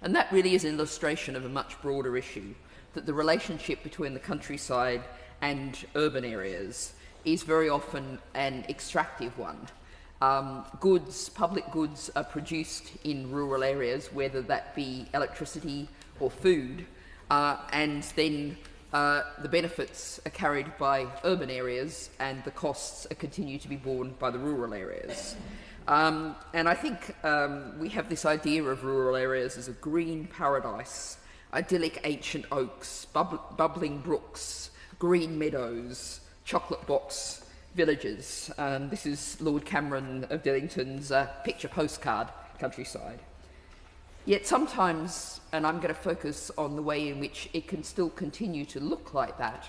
And that really is an illustration of a much broader issue, that the relationship between the countryside and urban areas is very often an extractive one. Public goods are produced in rural areas, whether that be electricity or food, and then the benefits are carried by urban areas and the costs continue to be borne by the rural areas. And I think we have this idea of rural areas as a green paradise, idyllic ancient oaks, bubbling brooks, green meadows, chocolate box villages. This is Lord Cameron of Dillington's picture postcard countryside. Yet sometimes, and I'm going to focus on the way in which it can still continue to look like that,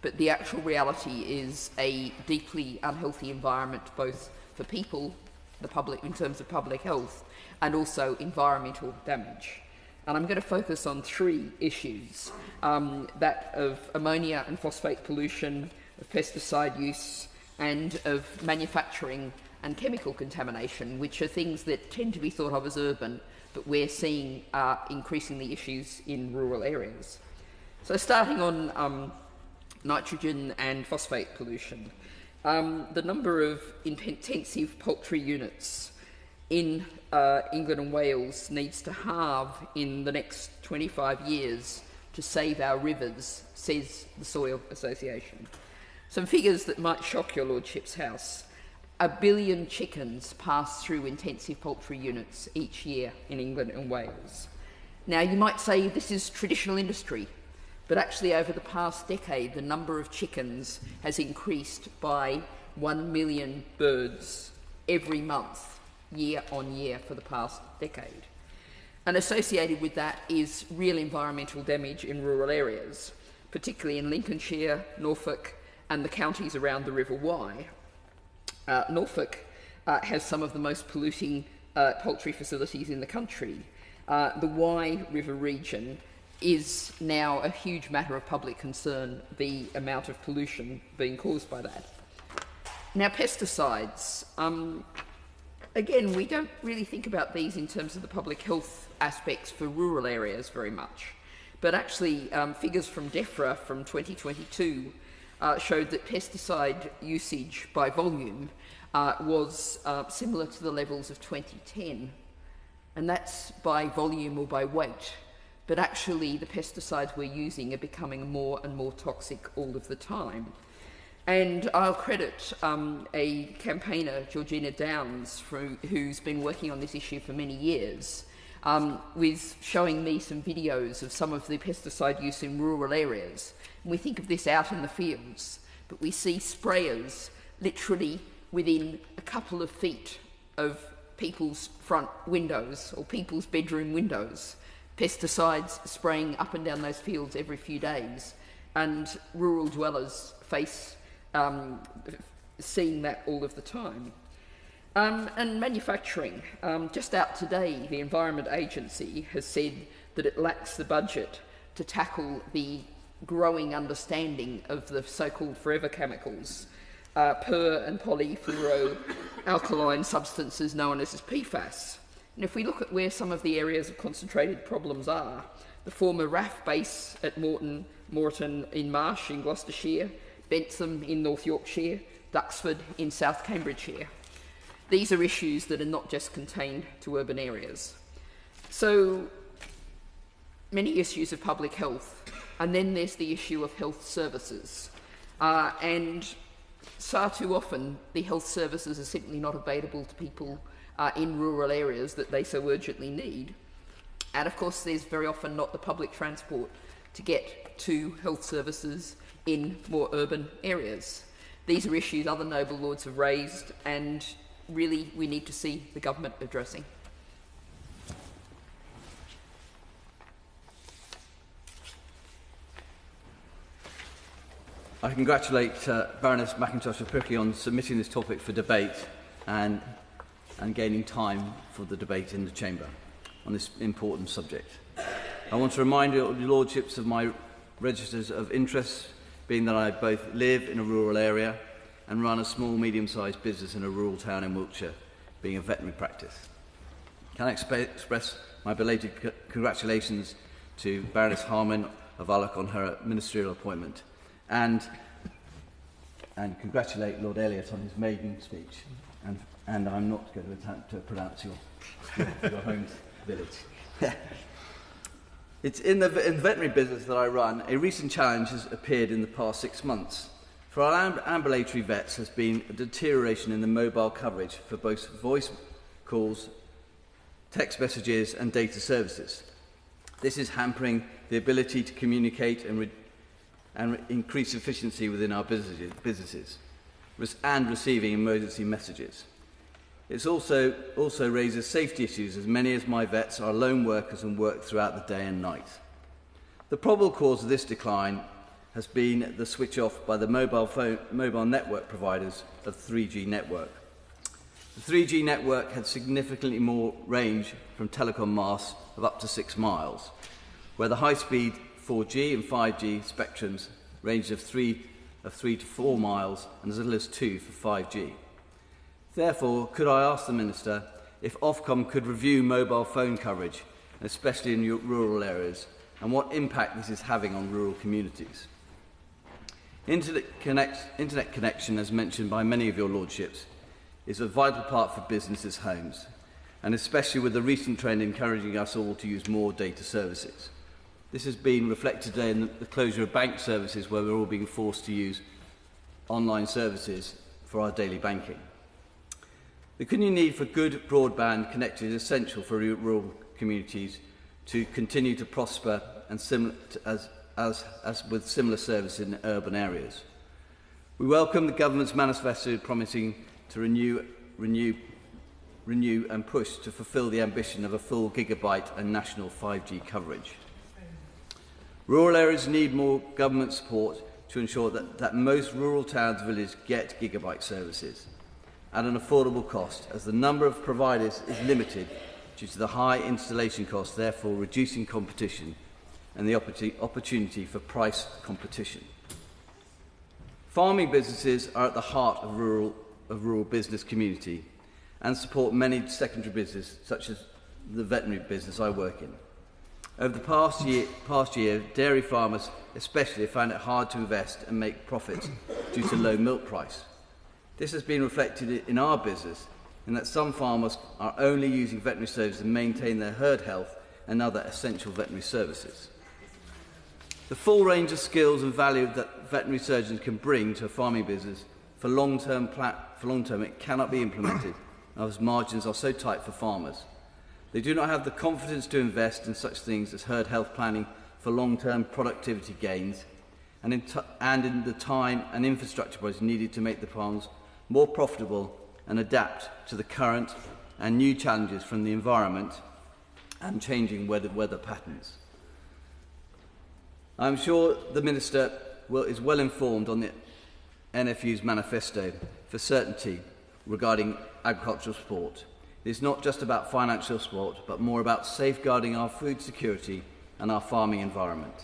but the actual reality is a deeply unhealthy environment, both for people, the public, in terms of public health, and also environmental damage. And I'm going to focus on 3 issues, that of ammonia and phosphate pollution, of pesticide use, and of manufacturing and chemical contamination, which are things that tend to be thought of as urban, but we're seeing increasingly issues in rural areas. So starting on nitrogen and phosphate pollution, the number of intensive poultry units in England and Wales needs to halve in the next 25 years to save our rivers, says the Soil Association. Some figures that might shock your Lordship's house. 1 billion chickens pass through intensive poultry units each year in England and Wales. Now, you might say this is traditional industry, but actually over the past decade, the number of chickens has increased by 1 million birds every month, year on year, for the past decade. And associated with that is real environmental damage in rural areas, particularly in Lincolnshire, Norfolk, and the counties around the River Wye. Norfolk has some of the most polluting poultry facilities in the country. The Wye River region is now a huge matter of public concern, the amount of pollution being caused by that. Now, pesticides. Again, we don't really think about these in terms of the public health aspects for rural areas very much. But actually, figures from DEFRA from 2022 showed that pesticide usage by volume was similar to the levels of 2010. And that's by volume or by weight. But actually, the pesticides we're using are becoming more and more toxic all of the time. And I'll credit a campaigner, Georgina Downs, who's been working on this issue for many years, with showing me some videos of some of the pesticide use in rural areas. And we think of this out in the fields, but we see sprayers literally within a couple of feet of people's front windows or people's bedroom windows, pesticides spraying up and down those fields every few days, and rural dwellers face seeing that all of the time. And manufacturing. Just out today, the Environment Agency has said that it lacks the budget to tackle the growing understanding of the so-called forever chemicals, per and polyfluoroalkyline substances known as PFAS. And if we look at where some of the areas of concentrated problems are, the former RAF base at Moreton in Marsh in Gloucestershire, Bentham in North Yorkshire, Duxford in South Cambridgeshire. These are issues that are not just contained to urban areas. So many issues of public health, and then there's the issue of health services. And far too often, the health services are simply not available to people in rural areas that they so urgently need. And of course, there's very often not the public transport to get to health services in more urban areas. These are issues other noble lords have raised, and really we need to see the government addressing. I congratulate Baroness McIntosh of Pickering on submitting this topic for debate and gaining time for the debate in the Chamber on this important subject. I want to remind your Lordships of my registers of interest, being that I both live in a rural area and run a small, medium-sized business in a rural town in Wiltshire, being a veterinary practice. Can I express my belated congratulations to Baroness Harman of Alloch on her ministerial appointment, and congratulate Lord Elliot on his maiden speech. And I'm not going to attempt to pronounce your home village. It's in the veterinary business that I run, a recent challenge has appeared in the past 6 months. For our ambulatory vets has been a deterioration in the mobile coverage for both voice calls, text messages and data services. This is hampering the ability to communicate and increase efficiency within our businesses and receiving emergency messages. It also raises safety issues, as many of my vets are lone workers and work throughout the day and night. The probable cause of this decline has been the switch off by the mobile network providers of the 3G network. The 3G network had significantly more range from telecom masts of up to 6 miles, where the high-speed 4G and 5G spectrums ranged of 3 to 4 miles and as little as 2 for 5G. Therefore, could I ask the Minister if Ofcom could review mobile phone coverage, especially in rural areas, and what impact this is having on rural communities? Internet connection, as mentioned by many of your Lordships, is a vital part for businesses' homes, and especially with the recent trend encouraging us all to use more data services. This has been reflected today in the closure of bank services, where we're all being forced to use online services for our daily banking. The continuing need for good broadband connectivity is essential for rural communities to continue to prosper, and as with similar services in urban areas. We welcome the Government's manifesto promising to renew and push to fulfil the ambition of a full gigabyte and national 5G coverage. Rural areas need more government support to ensure that most rural towns and villages get gigabyte services at an affordable cost, as the number of providers is limited due to the high installation costs, therefore reducing competition and the opportunity for price competition. Farming businesses are at the heart of rural business community and support many secondary businesses, such as the veterinary business I work in. Over the past year, dairy farmers especially have found it hard to invest and make profits due to low milk price. This has been reflected in our business in that some farmers are only using veterinary services to maintain their herd health and other essential veterinary services. The full range of skills and value that veterinary surgeons can bring to a farming business for long term it cannot be implemented as margins are so tight for farmers. They do not have the confidence to invest in such things as herd health planning for long-term productivity gains and in the time and infrastructure projects needed to make the farms more profitable and adapt to the current and new challenges from the environment and changing weather patterns. I'm sure the Minister is well informed on the NFU's manifesto for certainty regarding agricultural support. It is not just about financial support, but more about safeguarding our food security and our farming environment.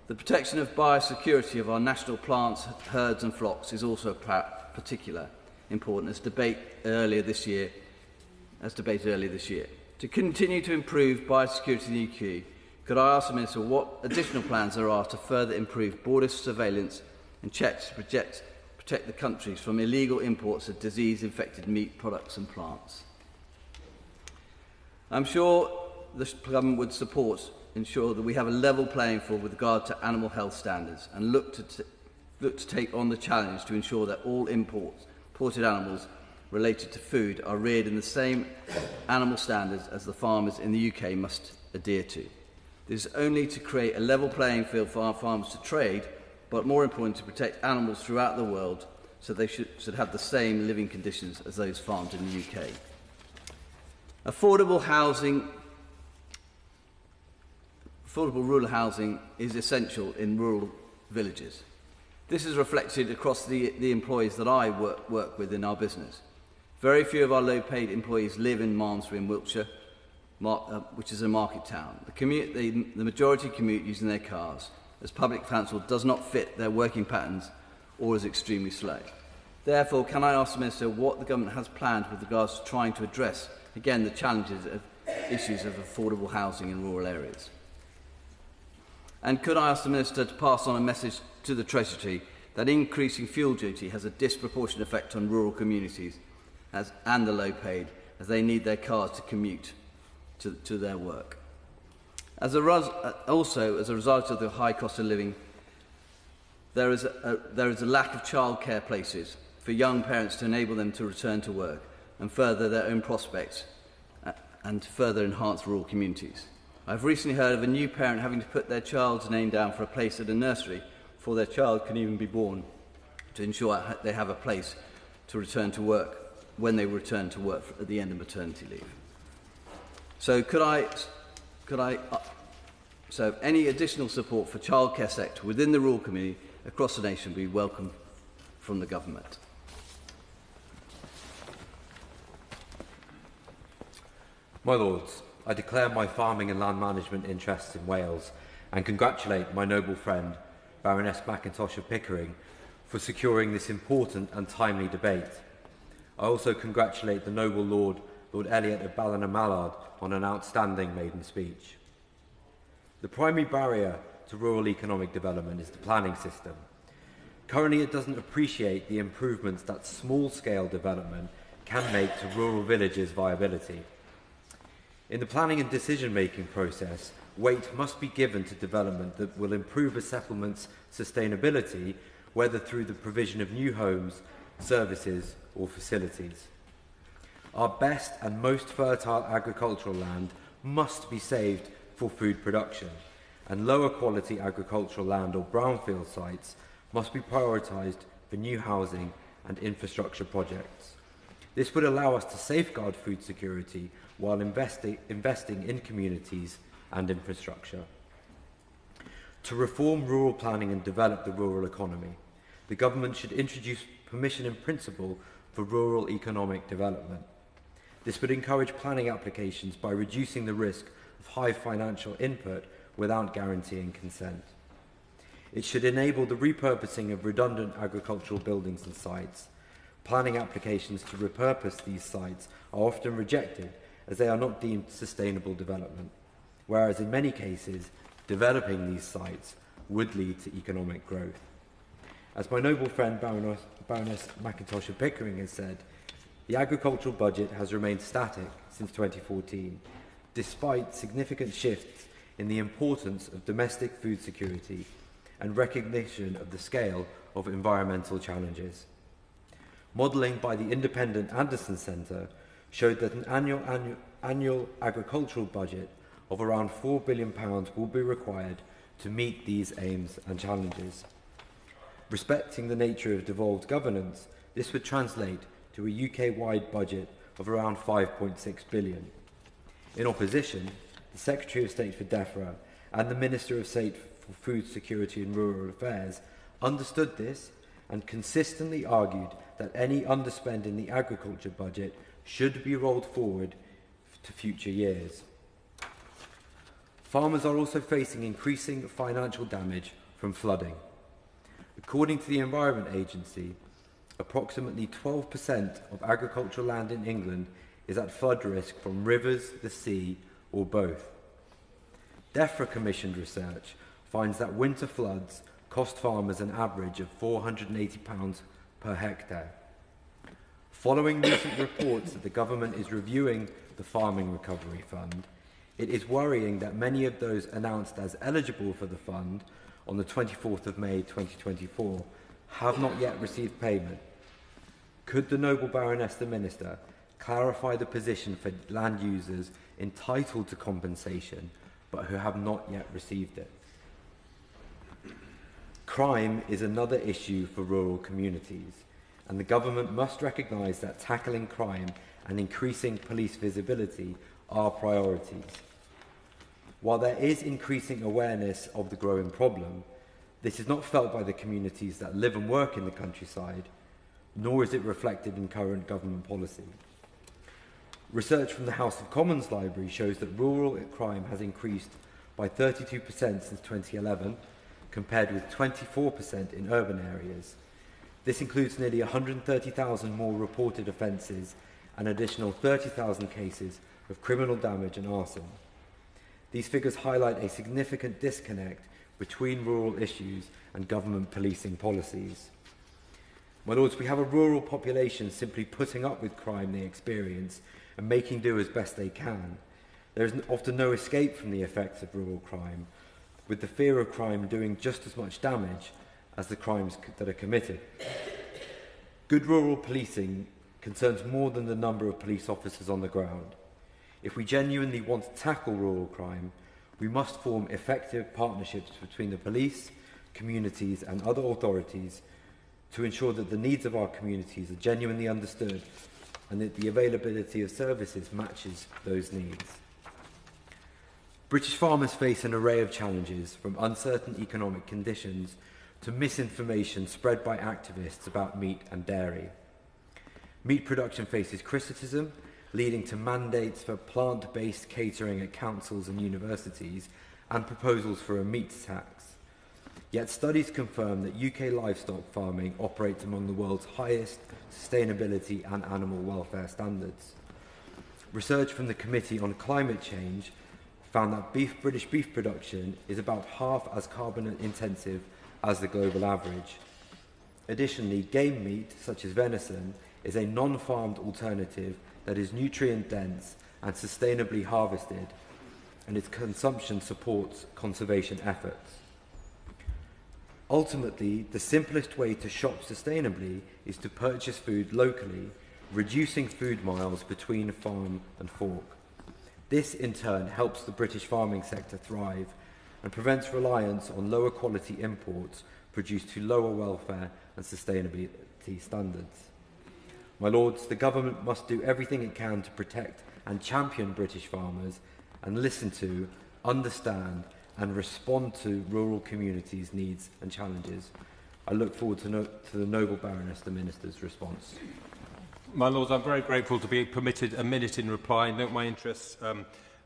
The protection of biosecurity of our national plants, herds and flocks is also particularly important as debated earlier this year. To continue to improve biosecurity in the UK, could I ask the Minister what additional plans there are to further improve border surveillance and checks to protect the countries from illegal imports of disease-infected meat products and plants? I'm sure the government would ensure that we have a level playing field with regard to animal health standards and look to take on the challenge to ensure that all imported animals related to food are reared in the same animal standards as the farmers in the UK must adhere to. This is only to create a level playing field for our farmers to trade, but more important to protect animals throughout the world so they should have the same living conditions as those farmed in the UK. Affordable rural housing is essential in rural villages. This is reflected across the employees that I work with in our business. Very few of our low-paid employees live in Malmesbury in Wiltshire, which is a market town. The majority commute using their cars, as public transport does not fit their working patterns or is extremely slow. Therefore, can I ask the Minister what the government has planned with regards to trying to address, again, the challenges of issues of affordable housing in rural areas? And could I ask the Minister to pass on a message to the Treasury that increasing fuel duty has a disproportionate effect on rural communities and the low-paid, as they need their cars to commute to their work? Also, as a result of the high cost of living, there is a lack of childcare places for young parents to enable them to return to work and further their own prospects and further enhance rural communities. I've recently heard of a new parent having to put their child's name down for a place at a nursery before their child can even be born to ensure they have a place to return to work when they return to work at the end of maternity leave. So so any additional support for childcare sector within the rural community across the nation would be welcome from the government. My Lords, I declare my farming and land management interests in Wales and congratulate my noble friend Baroness McIntosh of Pickering for securing this important and timely debate. I also congratulate the noble Lord Elliot of Ballina on an outstanding maiden speech. The primary barrier to rural economic development is the planning system. Currently, it doesn't appreciate the improvements that small-scale development can make to rural villages' viability. In the planning and decision-making process, weight must be given to development that will improve a settlement's sustainability, whether through the provision of new homes, services, or facilities. Our best and most fertile agricultural land must be saved for food production, and lower quality agricultural land or brownfield sites must be prioritised for new housing and infrastructure projects. This would allow us to safeguard food security while investing in communities and infrastructure. To reform rural planning and develop the rural economy, the government should introduce permission in principle for rural economic development. This would encourage planning applications by reducing the risk of high financial input without guaranteeing consent. It should enable the repurposing of redundant agricultural buildings and sites. Planning applications to repurpose these sites are often rejected as they are not deemed sustainable development. whereas in many cases, developing these sites would lead to economic growth. As my noble friend Baroness McIntosh of Pickering has said, the agricultural budget has remained static since 2014, despite significant shifts in the importance of domestic food security and recognition of the scale of environmental challenges. Modelling by the independent Anderson Centre showed that an annual agricultural budget of around £4 billion will be required to meet these aims and challenges. Respecting the nature of devolved governance, this would translate to a UK-wide budget of around £5.6 billion. In opposition, the Secretary of State for DEFRA and the Minister of State for Food Security and Rural Affairs understood this and consistently argued that any underspend in the agriculture budget should be rolled forward to future years. Farmers are also facing increasing financial damage from flooding. According to the Environment Agency, approximately 12% of agricultural land in England is at flood risk from rivers, the sea, or both. DEFRA commissioned research finds that winter floods cost farmers an average of £480 per hectare. Following recent reports that the government is reviewing the Farming Recovery Fund, it is worrying that many of those announced as eligible for the fund on the 24th of May 2024 have not yet received payment. Could the noble Baroness the Minister clarify the position for land users entitled to compensation but who have not yet received it? Crime is another issue for rural communities, and the government must recognise that tackling crime and increasing police visibility are priorities. While there is increasing awareness of the growing problem, this is not felt by the communities that live and work in the countryside, nor is it reflected in current government policy. Research from the House of Commons Library shows that rural crime has increased by 32% since 2011, compared with 24% in urban areas. This includes nearly 130,000 more reported offences and additional 30,000 cases of criminal damage and arson. These figures highlight a significant disconnect between rural issues and government policing policies. My lords, we have a rural population simply putting up with crime they experience and making do as best they can. There is often no escape from the effects of rural crime, with the fear of crime doing just as much damage as the crimes that are committed. Good rural policing concerns more than the number of police officers on the ground. If we genuinely want to tackle rural crime, we must form effective partnerships between the police, communities and other authorities to ensure that the needs of our communities are genuinely understood and that the availability of services matches those needs. British farmers face an array of challenges, from uncertain economic conditions to misinformation spread by activists about meat and dairy. Meat production faces criticism, leading to mandates for plant-based catering at councils and universities and proposals for a meat tax. Yet studies confirm that UK livestock farming operates among the world's highest sustainability and animal welfare standards. Research from the Committee on Climate Change found that British beef production is about half as carbon intensive as the global average. Additionally, game meat, such as venison, is a non-farmed alternative that is nutrient-dense and sustainably harvested, and its consumption supports conservation efforts. Ultimately, the simplest way to shop sustainably is to purchase food locally, reducing food miles between farm and fork. This, in turn, helps the British farming sector thrive and prevents reliance on lower quality imports produced to lower welfare and sustainability standards. My lords, the government must do everything it can to protect and champion British farmers and listen to, understand and respond to rural communities' needs and challenges. I look forward to the noble Baroness the Minister's response. My Lords, I'm very grateful to be permitted a minute in reply. Note my interests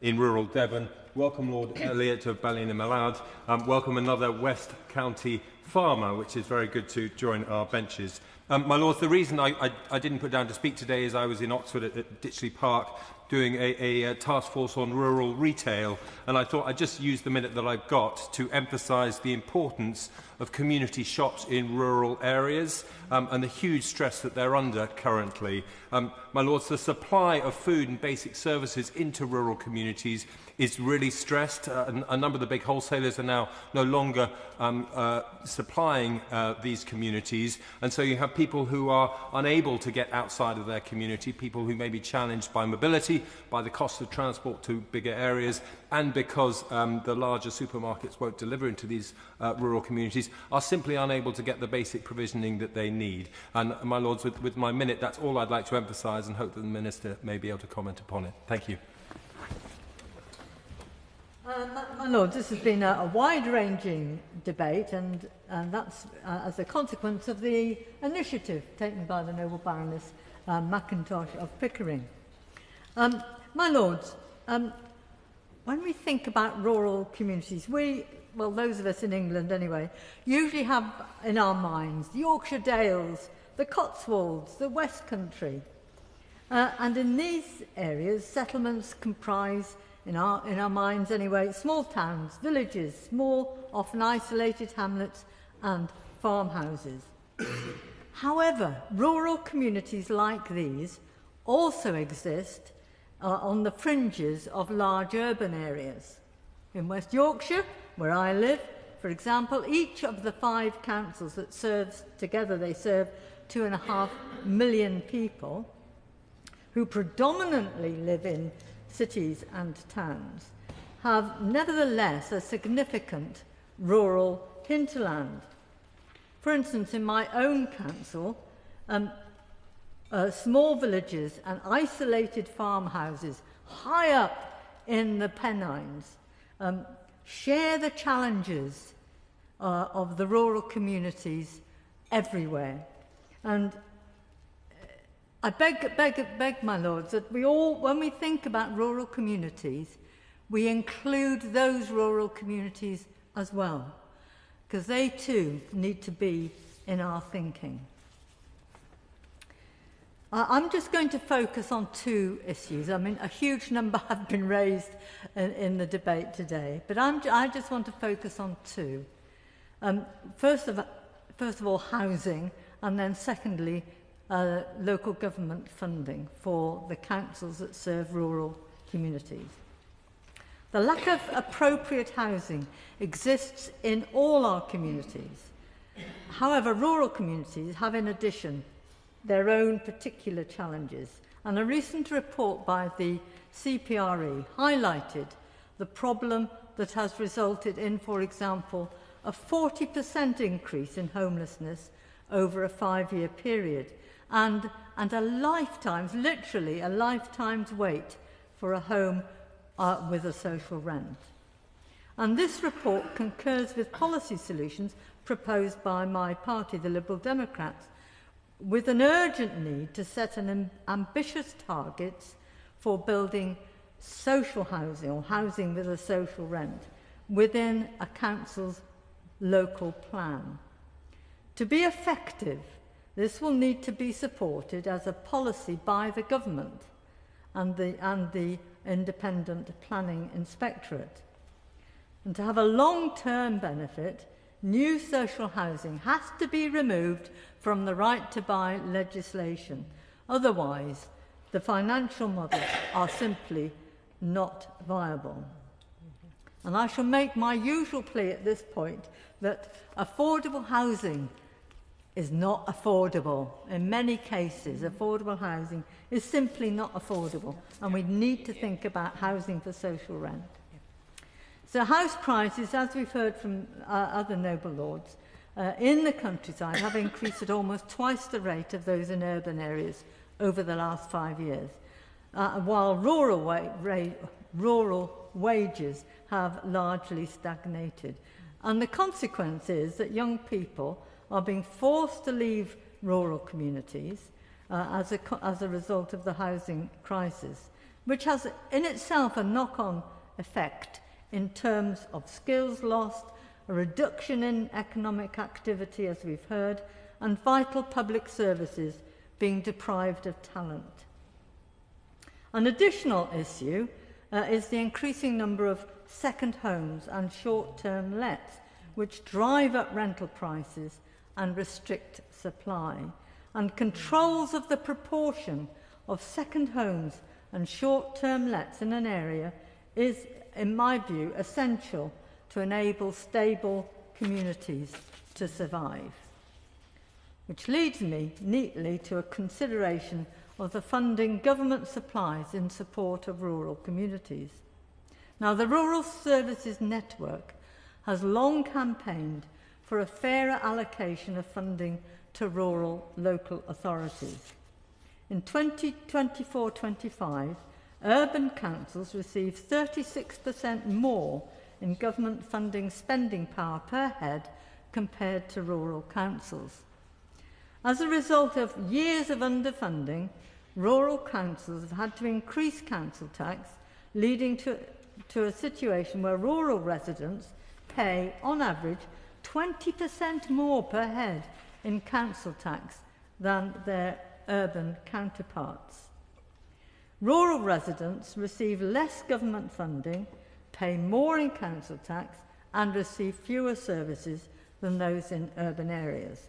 in rural Devon. Welcome Lord Elliott of Ballymallard. Welcome another West County farmer, which is very good to join our benches. My Lords, the reason I didn't put down to speak today is I was in Oxford at Ditchley Park doing a task force on rural retail, and I thought I'd just use the minute that I've got to emphasise the importance of community shops in rural areas and the huge stress that they're under currently. My Lords, the supply of food and basic services into rural communities is really stressed. A number of the big wholesalers are now no longer supplying these communities, and so you have people who are unable to get outside of their community, people who may be challenged by mobility, by the cost of transport to bigger areas, and because the larger supermarkets won't deliver into these rural communities, are simply unable to get the basic provisioning that they need. And, my Lords, with my minute, that's all I'd like to emphasise, and hope that the Minister may be able to comment upon it. Thank you. My Lord, this has been a wide-ranging debate, and that's as a consequence of the initiative taken by the Noble Baroness McIntosh of Pickering. My Lords, when we think about rural communities, well, those of us in England anyway, usually have in our minds the Yorkshire Dales, the Cotswolds, the West Country. And in these areas, settlements comprise, in our minds anyway, small towns, villages, small, often isolated hamlets and farmhouses. However, rural communities like these also exist on the fringes of large urban areas. In West Yorkshire, where I live, for example, each of the 5 councils that serves together, they serve 2.5 million people who predominantly live in cities and towns, have nevertheless a significant rural hinterland. For instance, in my own council, small villages and isolated farmhouses high up in the Pennines share the challenges of the rural communities everywhere. And I beg, my Lords, that we all, when we think about rural communities, we include those rural communities as well, because they too need to be in our thinking. I'm just going to focus on 2 issues. I mean, a huge number have been raised in the debate today, but I just want to focus on 2. First of all, housing, and then secondly, local government funding for the councils that serve rural communities. The lack of appropriate housing exists in all our communities. However, rural communities have, in addition, their own particular challenges, and a recent report by the CPRE highlighted the problem that has resulted in, for example, a 40% increase in homelessness over a 5-year period, and a lifetime's, literally a lifetime's wait for a home with a social rent. And this report concurs with policy solutions proposed by my party, the Liberal Democrats, with an urgent need to set an ambitious targets for building social housing, or housing with a social rent, within a council's local plan. To be effective, this will need to be supported as a policy by the government and the Independent Planning Inspectorate. And to have a long-term benefit, new social housing has to be removed from the right to buy legislation. Otherwise, the financial models are simply not viable. And I shall make my usual plea at this point that affordable housing is not affordable. In many cases, affordable housing is simply not affordable, and we need to think about housing for social rent. So house prices, as we've heard from other noble lords, in the countryside have increased at almost twice the rate of those in urban areas over the last 5 years, while rural wages have largely stagnated. And the consequence is that young people are being forced to leave rural communities as a result of the housing crisis, which has in itself a knock-on effect in terms of skills lost, a reduction in economic activity, as we've heard, and vital public services being deprived of talent. An additional issue is the increasing number of second homes and short-term lets, which drive up rental prices and restrict supply. And controls of the proportion of second homes and short-term lets in an area is, in my view, essential to enable stable communities to survive. Which leads me neatly to a consideration of the funding government supplies in support of rural communities. Now, the Rural Services Network has long campaigned for a fairer allocation of funding to rural local authorities. In 2024-25, urban councils receive 36% more in government funding spending power per head compared to rural councils. As a result of years of underfunding, rural councils have had to increase council tax, leading to a situation where rural residents pay, on average, 20% more per head in council tax than their urban counterparts. Rural residents receive less government funding, pay more in council tax, and receive fewer services than those in urban areas.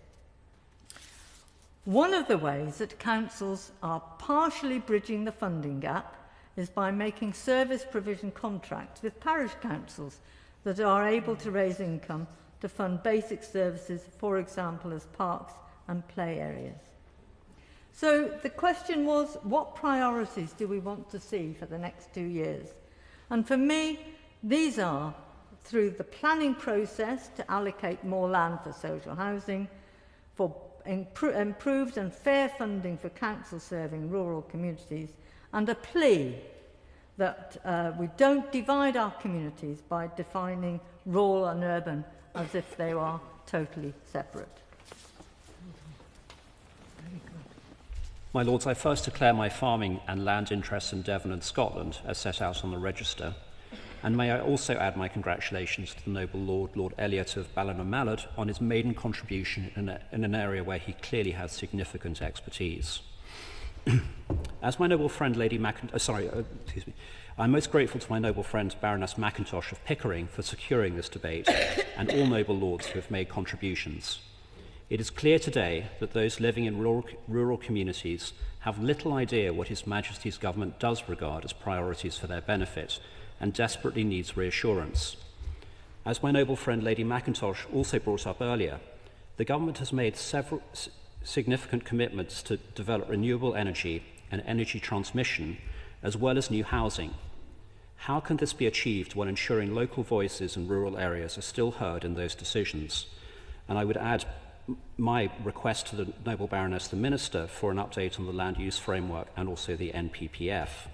One of the ways that councils are partially bridging the funding gap is by making service provision contracts with parish councils that are able to raise income to fund basic services, for example, as parks and play areas. So the question was, what priorities do we want to see for the next 2 years? And for me, these are through the planning process to allocate more land for social housing, for improved and fair funding for council serving rural communities, and a plea that we don't divide our communities by defining rural and urban as if they are totally separate. My Lords, I first declare my farming and land interests in Devon and Scotland as set out on the register, and may I also add my congratulations to the noble Lord Elliot of Ballinamallard on his maiden contribution in an area where he clearly has significant expertise. As my noble friend Lady McIntosh, I'm most grateful to my noble friend Baroness McIntosh of Pickering for securing this debate and all noble lords who have made contributions. It is clear today that those living in rural communities have little idea what His Majesty's government does regard as priorities for their benefit and desperately needs reassurance. As my noble friend Lady McIntosh also brought up earlier, the government has made several significant commitments to develop renewable energy and energy transmission, as well as new housing. How can this be achieved while ensuring local voices in rural areas are still heard in those decisions? And I would add my request to the noble Baroness, the Minister, for an update on the land use framework and also the NPPF.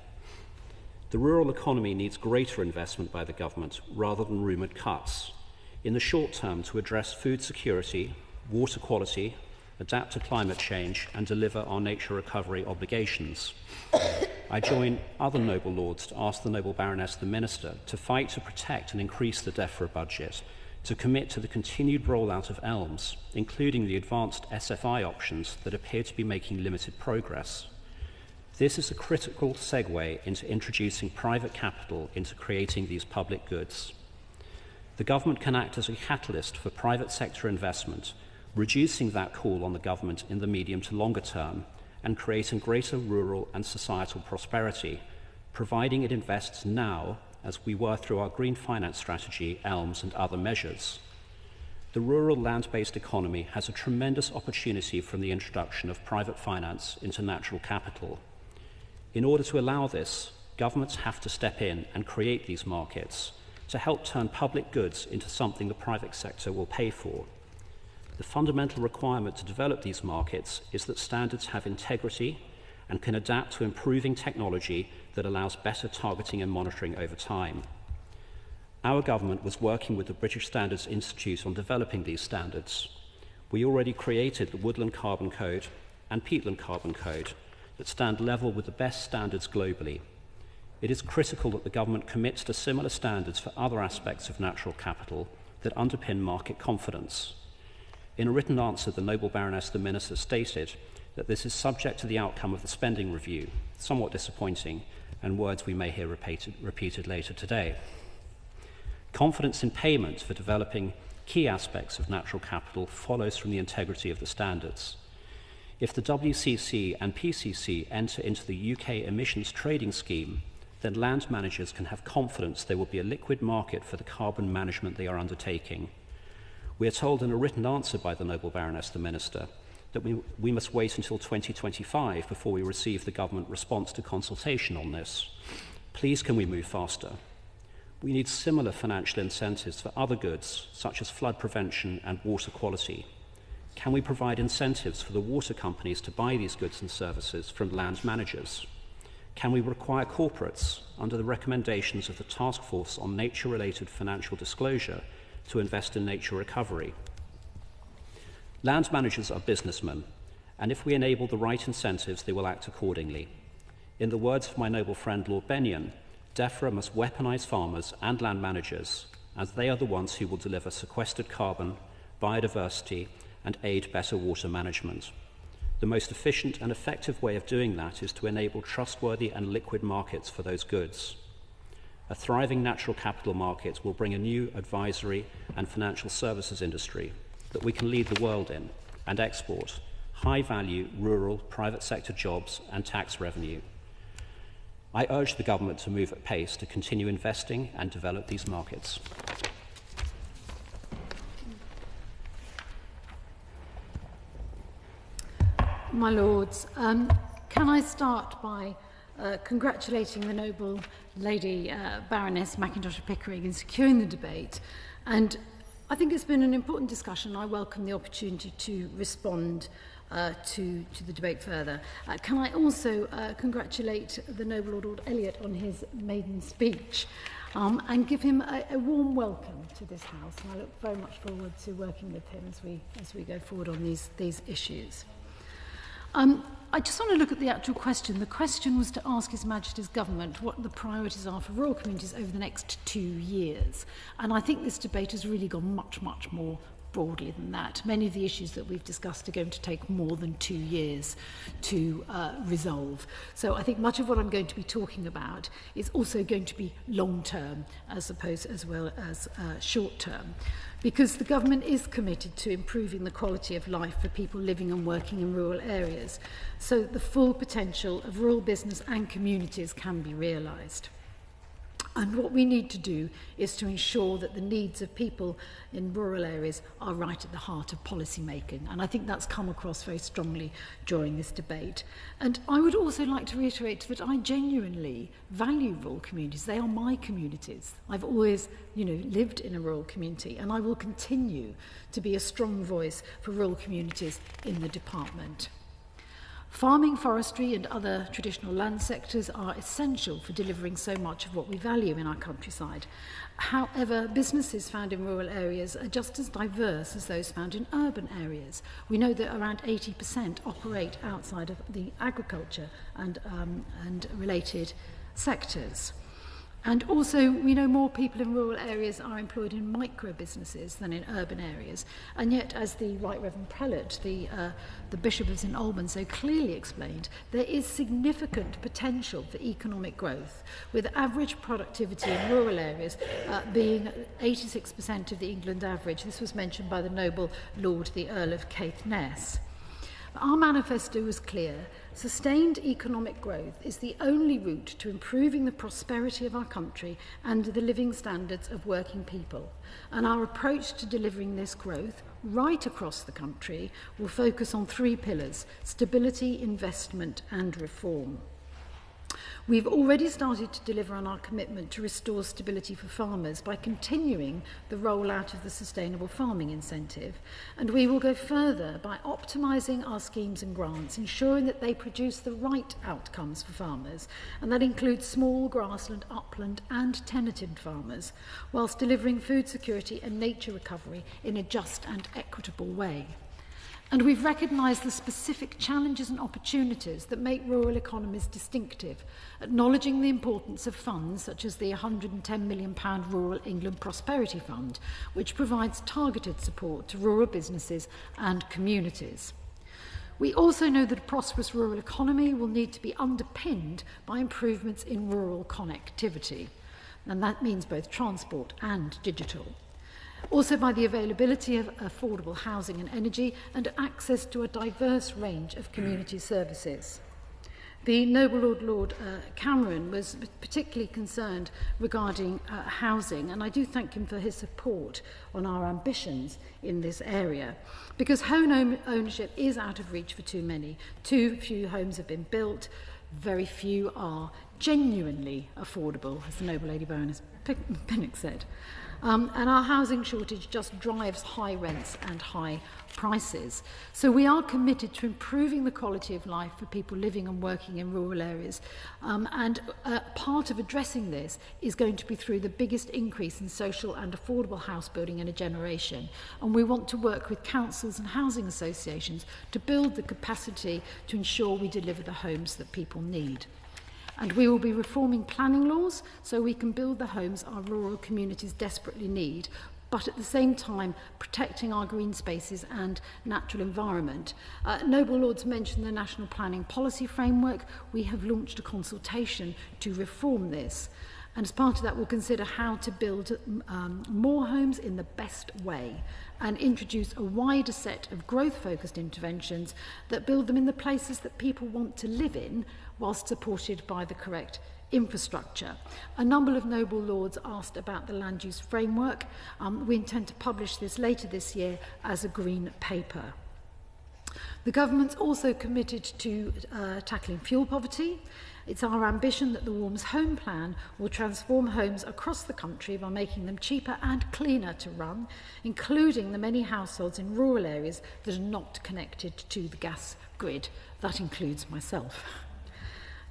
The rural economy needs greater investment by the government rather than rumoured cuts. In the short term, to address food security, water quality, adapt to climate change and deliver our nature recovery obligations. I join other noble lords to ask the noble Baroness, the Minister, to fight to protect and increase the DEFRA budget, to commit to the continued rollout of ELMS, including the advanced SFI options that appear to be making limited progress. This is a critical segue into introducing private capital into creating these public goods. The government can act as a catalyst for private sector investment, reducing that call on the government in the medium to longer term and creating greater rural and societal prosperity, providing it invests now as we were through our green finance strategy, ELMS and other measures. The rural land-based economy has a tremendous opportunity from the introduction of private finance into natural capital. In order to allow this, governments have to step in and create these markets to help turn public goods into something the private sector will pay for. The fundamental requirement to develop these markets is that standards have integrity and can adapt to improving technology that allows better targeting and monitoring over time. Our government was working with the British Standards Institute on developing these standards. We already created the Woodland Carbon Code and Peatland Carbon Code that stand level with the best standards globally. It is critical that the government commits to similar standards for other aspects of natural capital that underpin market confidence. In a written answer, the noble Baroness, the Minister, stated that this is subject to the outcome of the spending review, somewhat disappointing, and words we may hear repeated later today. Confidence in payment for developing key aspects of natural capital follows from the integrity of the standards. If the WCC and PCC enter into the UK emissions trading scheme, then land managers can have confidence there will be a liquid market for the carbon management they are undertaking. We are told in a written answer by the Noble Baroness, the Minister, that we must wait until 2025 before we receive the government response to consultation on this. Please, can we move faster? We need similar financial incentives for other goods, such as flood prevention and water quality. Can we provide incentives for the water companies to buy these goods and services from land managers? Can we require corporates, under the recommendations of the Task Force on Nature-Related Financial Disclosure, to invest in nature recovery? Land managers are businessmen, and if we enable the right incentives, they will act accordingly. In the words of my noble friend Lord Benyon, DEFRA must weaponise farmers and land managers, as they are the ones who will deliver sequestered carbon, biodiversity, and aid better water management. The most efficient and effective way of doing that is to enable trustworthy and liquid markets for those goods. A thriving natural capital market will bring a new advisory and financial services industry that we can lead the world in and export high-value rural private sector jobs and tax revenue. I urge the government to move at pace to continue investing and develop these markets. My Lords, can I start by congratulating the noble lady Baroness McIntosh of Pickering in securing the debate. And I think it's been an important discussion. I welcome the opportunity to respond to the debate further. Can I also congratulate the noble Lord Elliot on his maiden speech and give him a warm welcome to this House. And I look very much forward to working with him as we go forward on these issues. I just want to look at the actual question. The question was to ask His Majesty's Government what the priorities are for rural communities over the next 2 years. And I think this debate has really gone much, much more broadly than that. Many of the issues that we've discussed are going to take more than 2 years to resolve. So I think much of what I'm going to be talking about is also going to be long-term as well as short-term. Because the government is committed to improving the quality of life for people living and working in rural areas, so that the full potential of rural business and communities can be realised. And what we need to do is to ensure that the needs of people in rural areas are right at the heart of policy making. And I think that's come across very strongly during this debate. And I would also like to reiterate that I genuinely value rural communities. They are my communities. I've always, lived in a rural community, and I will continue to be a strong voice for rural communities in the department. Farming, forestry and other traditional land sectors are essential for delivering so much of what we value in our countryside. However, businesses found in rural areas are just as diverse as those found in urban areas. We know that around 80% operate outside of the agriculture and related sectors. And also, we know more people in rural areas are employed in micro-businesses than in urban areas. And yet, as the Right Reverend Prelate, the Bishop of St Albans, so clearly explained, there is significant potential for economic growth, with average productivity in rural areas being 86% of the England average. This was mentioned by the noble Lord, the Earl of Caithness. Our manifesto was clear. Sustained economic growth is the only route to improving the prosperity of our country and the living standards of working people. And our approach to delivering this growth right across the country will focus on 3 pillars: stability, investment and reform. We've already started to deliver on our commitment to restore stability for farmers by continuing the rollout of the Sustainable Farming Incentive, and we will go further by optimising our schemes and grants, ensuring that they produce the right outcomes for farmers, and that includes small grassland, upland and tenanted farmers, whilst delivering food security and nature recovery in a just and equitable way. And we've recognised the specific challenges and opportunities that make rural economies distinctive, acknowledging the importance of funds such as the £110 million Rural England Prosperity Fund, which provides targeted support to rural businesses and communities. We also know that a prosperous rural economy will need to be underpinned by improvements in rural connectivity, and that means both transport and digital. Also by the availability of affordable housing and energy and access to a diverse range of community services. The Noble Lord Cameron was particularly concerned regarding housing, and I do thank him for his support on our ambitions in this area, because home ownership is out of reach for too many. Too few homes have been built, very few are genuinely affordable, as the Noble Lady Baroness Pinnock said. And our housing shortage just drives high rents and high prices. So we are committed to improving the quality of life for people living and working in rural areas. And part of addressing this is going to be through the biggest increase in social and affordable house building in a generation. And we want to work with councils and housing associations to build the capacity to ensure we deliver the homes that people need. And we will be reforming planning laws so we can build the homes our rural communities desperately need, but at the same time protecting our green spaces and natural environment. Noble Lords mentioned the National Planning Policy Framework. We have launched a consultation to reform this. And as part of that, we'll consider how to build more homes in the best way and introduce a wider set of growth-focused interventions that build them in the places that people want to live in, whilst supported by the correct infrastructure. A number of Noble Lords asked about the land use framework. We intend to publish this later this year as a green paper. The government's also committed to tackling fuel poverty. It's our ambition that the Warms Home Plan will transform homes across the country by making them cheaper and cleaner to run, including the many households in rural areas that are not connected to the gas grid. That includes myself.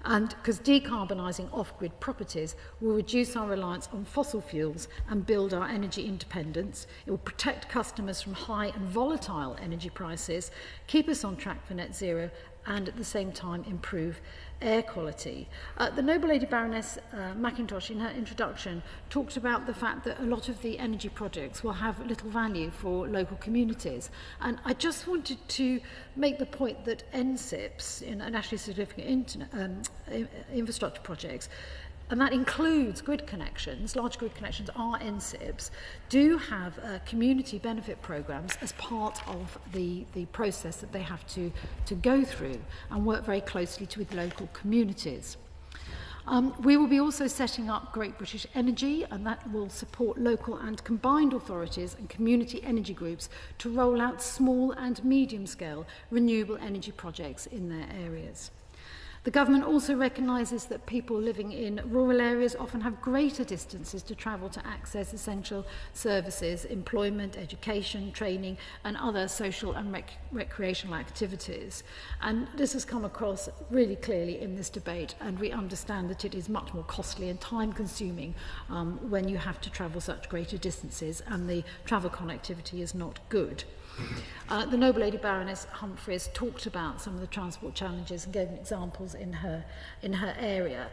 And because decarbonising off-grid properties will reduce our reliance on fossil fuels and build our energy independence. It will protect customers from high and volatile energy prices, keep us on track for net zero, and at the same time improve air quality. The Noble Lady Baroness McIntosh, in her introduction, talked about the fact that a lot of the energy projects will have little value for local communities. And I just wanted to make the point that NSIPs, nationally significant infrastructure projects, and that includes grid connections, large grid connections are NSIPs, do have community benefit programmes as part of the process that they have to go through and work very closely with local communities. We will be also setting up Great British Energy, and that will support local and combined authorities and community energy groups to roll out small and medium-scale renewable energy projects in their areas. The government also recognises that people living in rural areas often have greater distances to travel to access essential services, employment, education, training and other social and recreational activities. And this has come across really clearly in this debate, and we understand that it is much more costly and time-consuming when you have to travel such greater distances and the travel connectivity is not good. The Noble Lady Baroness Humphreys talked about some of the transport challenges and gave examples in her area.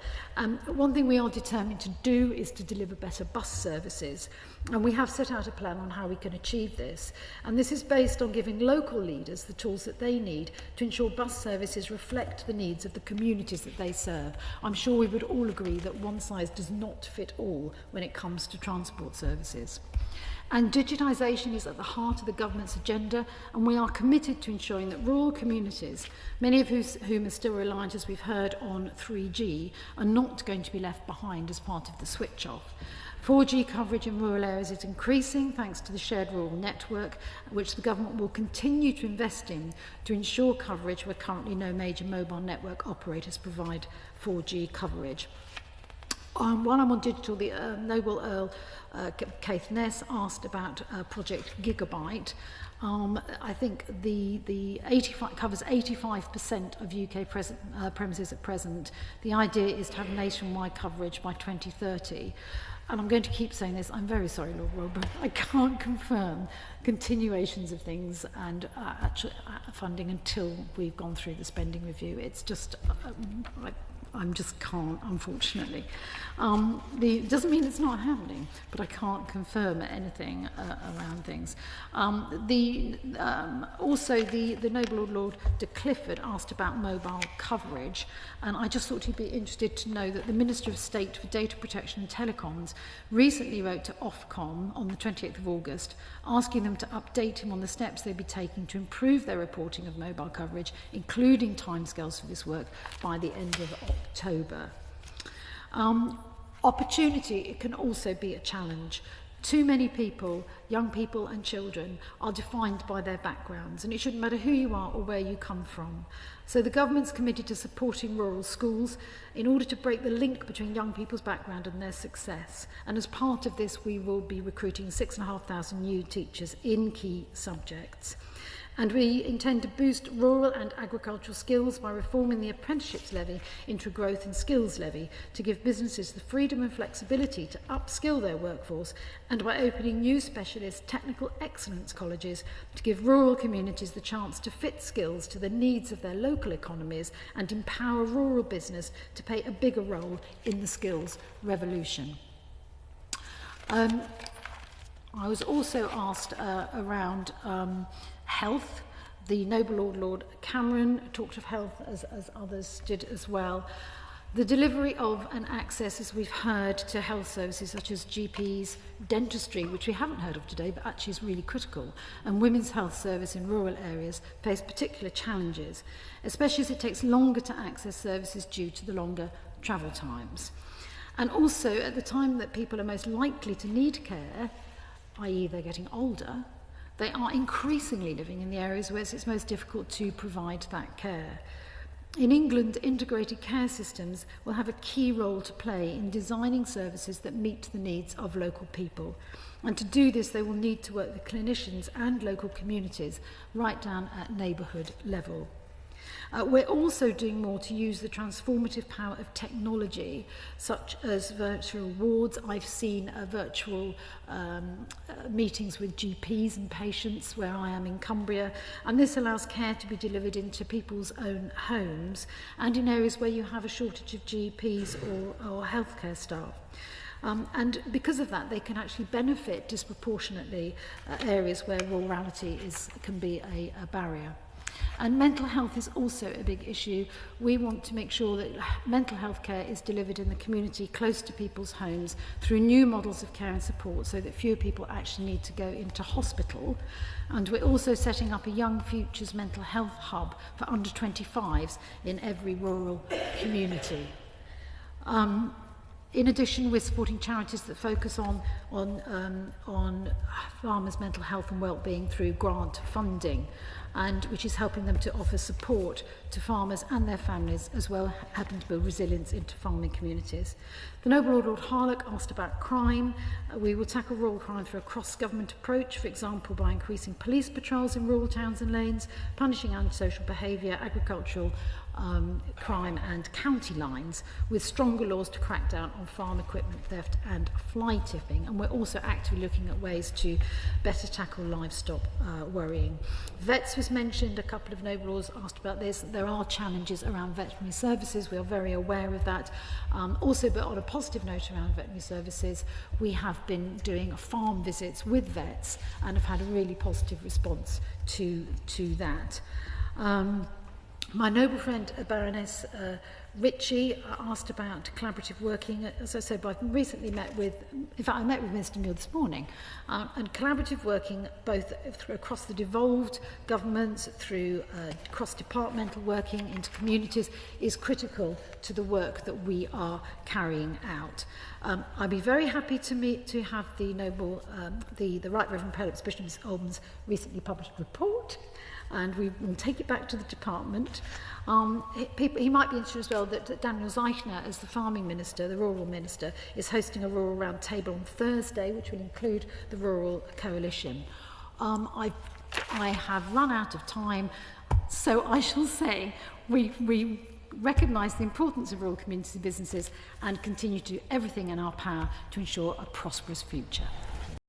One thing we are determined to do is to deliver better bus services, and we have set out a plan on how we can achieve this. And this is based on giving local leaders the tools that they need to ensure bus services reflect the needs of the communities that they serve. I'm sure we would all agree that one size does not fit all when it comes to transport services. And digitisation is at the heart of the government's agenda, and we are committed to ensuring that rural communities, many of whom are still reliant, as we've heard, on 3G, are not going to be left behind as part of the switch-off. 4G coverage in rural areas is increasing thanks to the shared rural network, which the government will continue to invest in to ensure coverage where currently no major mobile network operators provide 4G coverage. While I'm on digital, the Noble Earl Keith Ness asked about Project Gigabyte. I think the 85 covers 85% of UK premises at present. The idea is to have nationwide coverage by 2030. And I'm going to keep saying this, I'm very sorry, Lord Wilbur, I can't confirm continuations of things and actual funding until we've gone through the spending review. It's just just can't, unfortunately. Doesn't mean it's not happening, but I can't confirm anything around things. Also, the Noble Lord de Clifford asked about mobile coverage, and I just thought he'd be interested to know that the Minister of State for Data Protection and Telecoms recently wrote to Ofcom on the 28th of August, asking them to update him on the steps they'd be taking to improve their reporting of mobile coverage, including timescales for this work, by the end of October. Opportunity, it can also be a challenge. Too many people, young people and children, are defined by their backgrounds, and it shouldn't matter who you are or where you come from. So the government's committed to supporting rural schools in order to break the link between young people's background and their success. And as part of this, we will be recruiting 6,500 new teachers in key subjects. And we intend to boost rural and agricultural skills by reforming the apprenticeships levy into a growth and skills levy to give businesses the freedom and flexibility to upskill their workforce, and by opening new specialist technical excellence colleges to give rural communities the chance to fit skills to the needs of their local economies and empower rural business to play a bigger role in the skills revolution. I was also asked around health. The Noble Lord Cameron talked of health as others did as well. The delivery of and access, as we've heard, to health services such as GPs, dentistry, which we haven't heard of today but actually is really critical, and women's health service in rural areas face particular challenges, especially as it takes longer to access services due to the longer travel times. And also at the time that people are most likely to need care, i.e. they're getting older, they are increasingly living in the areas where it's most difficult to provide that care. In England, integrated care systems will have a key role to play in designing services that meet the needs of local people. And to do this, they will need to work with clinicians and local communities right down at neighbourhood level. We're also doing more to use the transformative power of technology, such as virtual wards. I've seen virtual meetings with GPs and patients where I am in Cumbria, and this allows care to be delivered into people's own homes and in areas where you have a shortage of GPs or healthcare staff. And because of that, they can actually benefit disproportionately areas where rurality can be a barrier. And mental health is also a big issue. We want to make sure that mental health care is delivered in the community close to people's homes through new models of care and support so that fewer people actually need to go into hospital. And we're also setting up a Young Futures mental health hub for under 25s in every rural community. In addition, we're supporting charities that focus on farmers' mental health and well-being through grant funding, and which is helping them to offer support to farmers and their families, as well helping to build resilience into farming communities. The Noble Lord Harlock asked about crime. We will tackle rural crime through a cross-government approach, for example, by increasing police patrols in rural towns and lanes, punishing antisocial behaviour, agricultural crime and county lines, with stronger laws to crack down on farm equipment theft and fly tipping. And we're also actively looking at ways to better tackle livestock worrying. Vets was mentioned. A couple of Noble Lords asked about this. There are challenges around veterinary services. We are very aware of that. Also, but on a positive note around veterinary services, we have been doing farm visits with vets and have had a really positive response to that. My noble friend Baroness Ritchie asked about collaborative working. As I said, I've recently met with Mr Neal this morning, and collaborative working both across the devolved governments, through cross-departmental working into communities, is critical to the work that we are carrying out. I'd be very happy to have the Noble, the Right Reverend Prelate Bishop Oldham's recently published report, and we will take it back to the department. He might be interested as well that Daniel Zeichner, as the farming minister, the rural minister, is hosting a rural round table on Thursday, which will include the Rural Coalition. I have run out of time, so I shall say we recognise the importance of rural communities and businesses and continue to do everything in our power to ensure a prosperous future.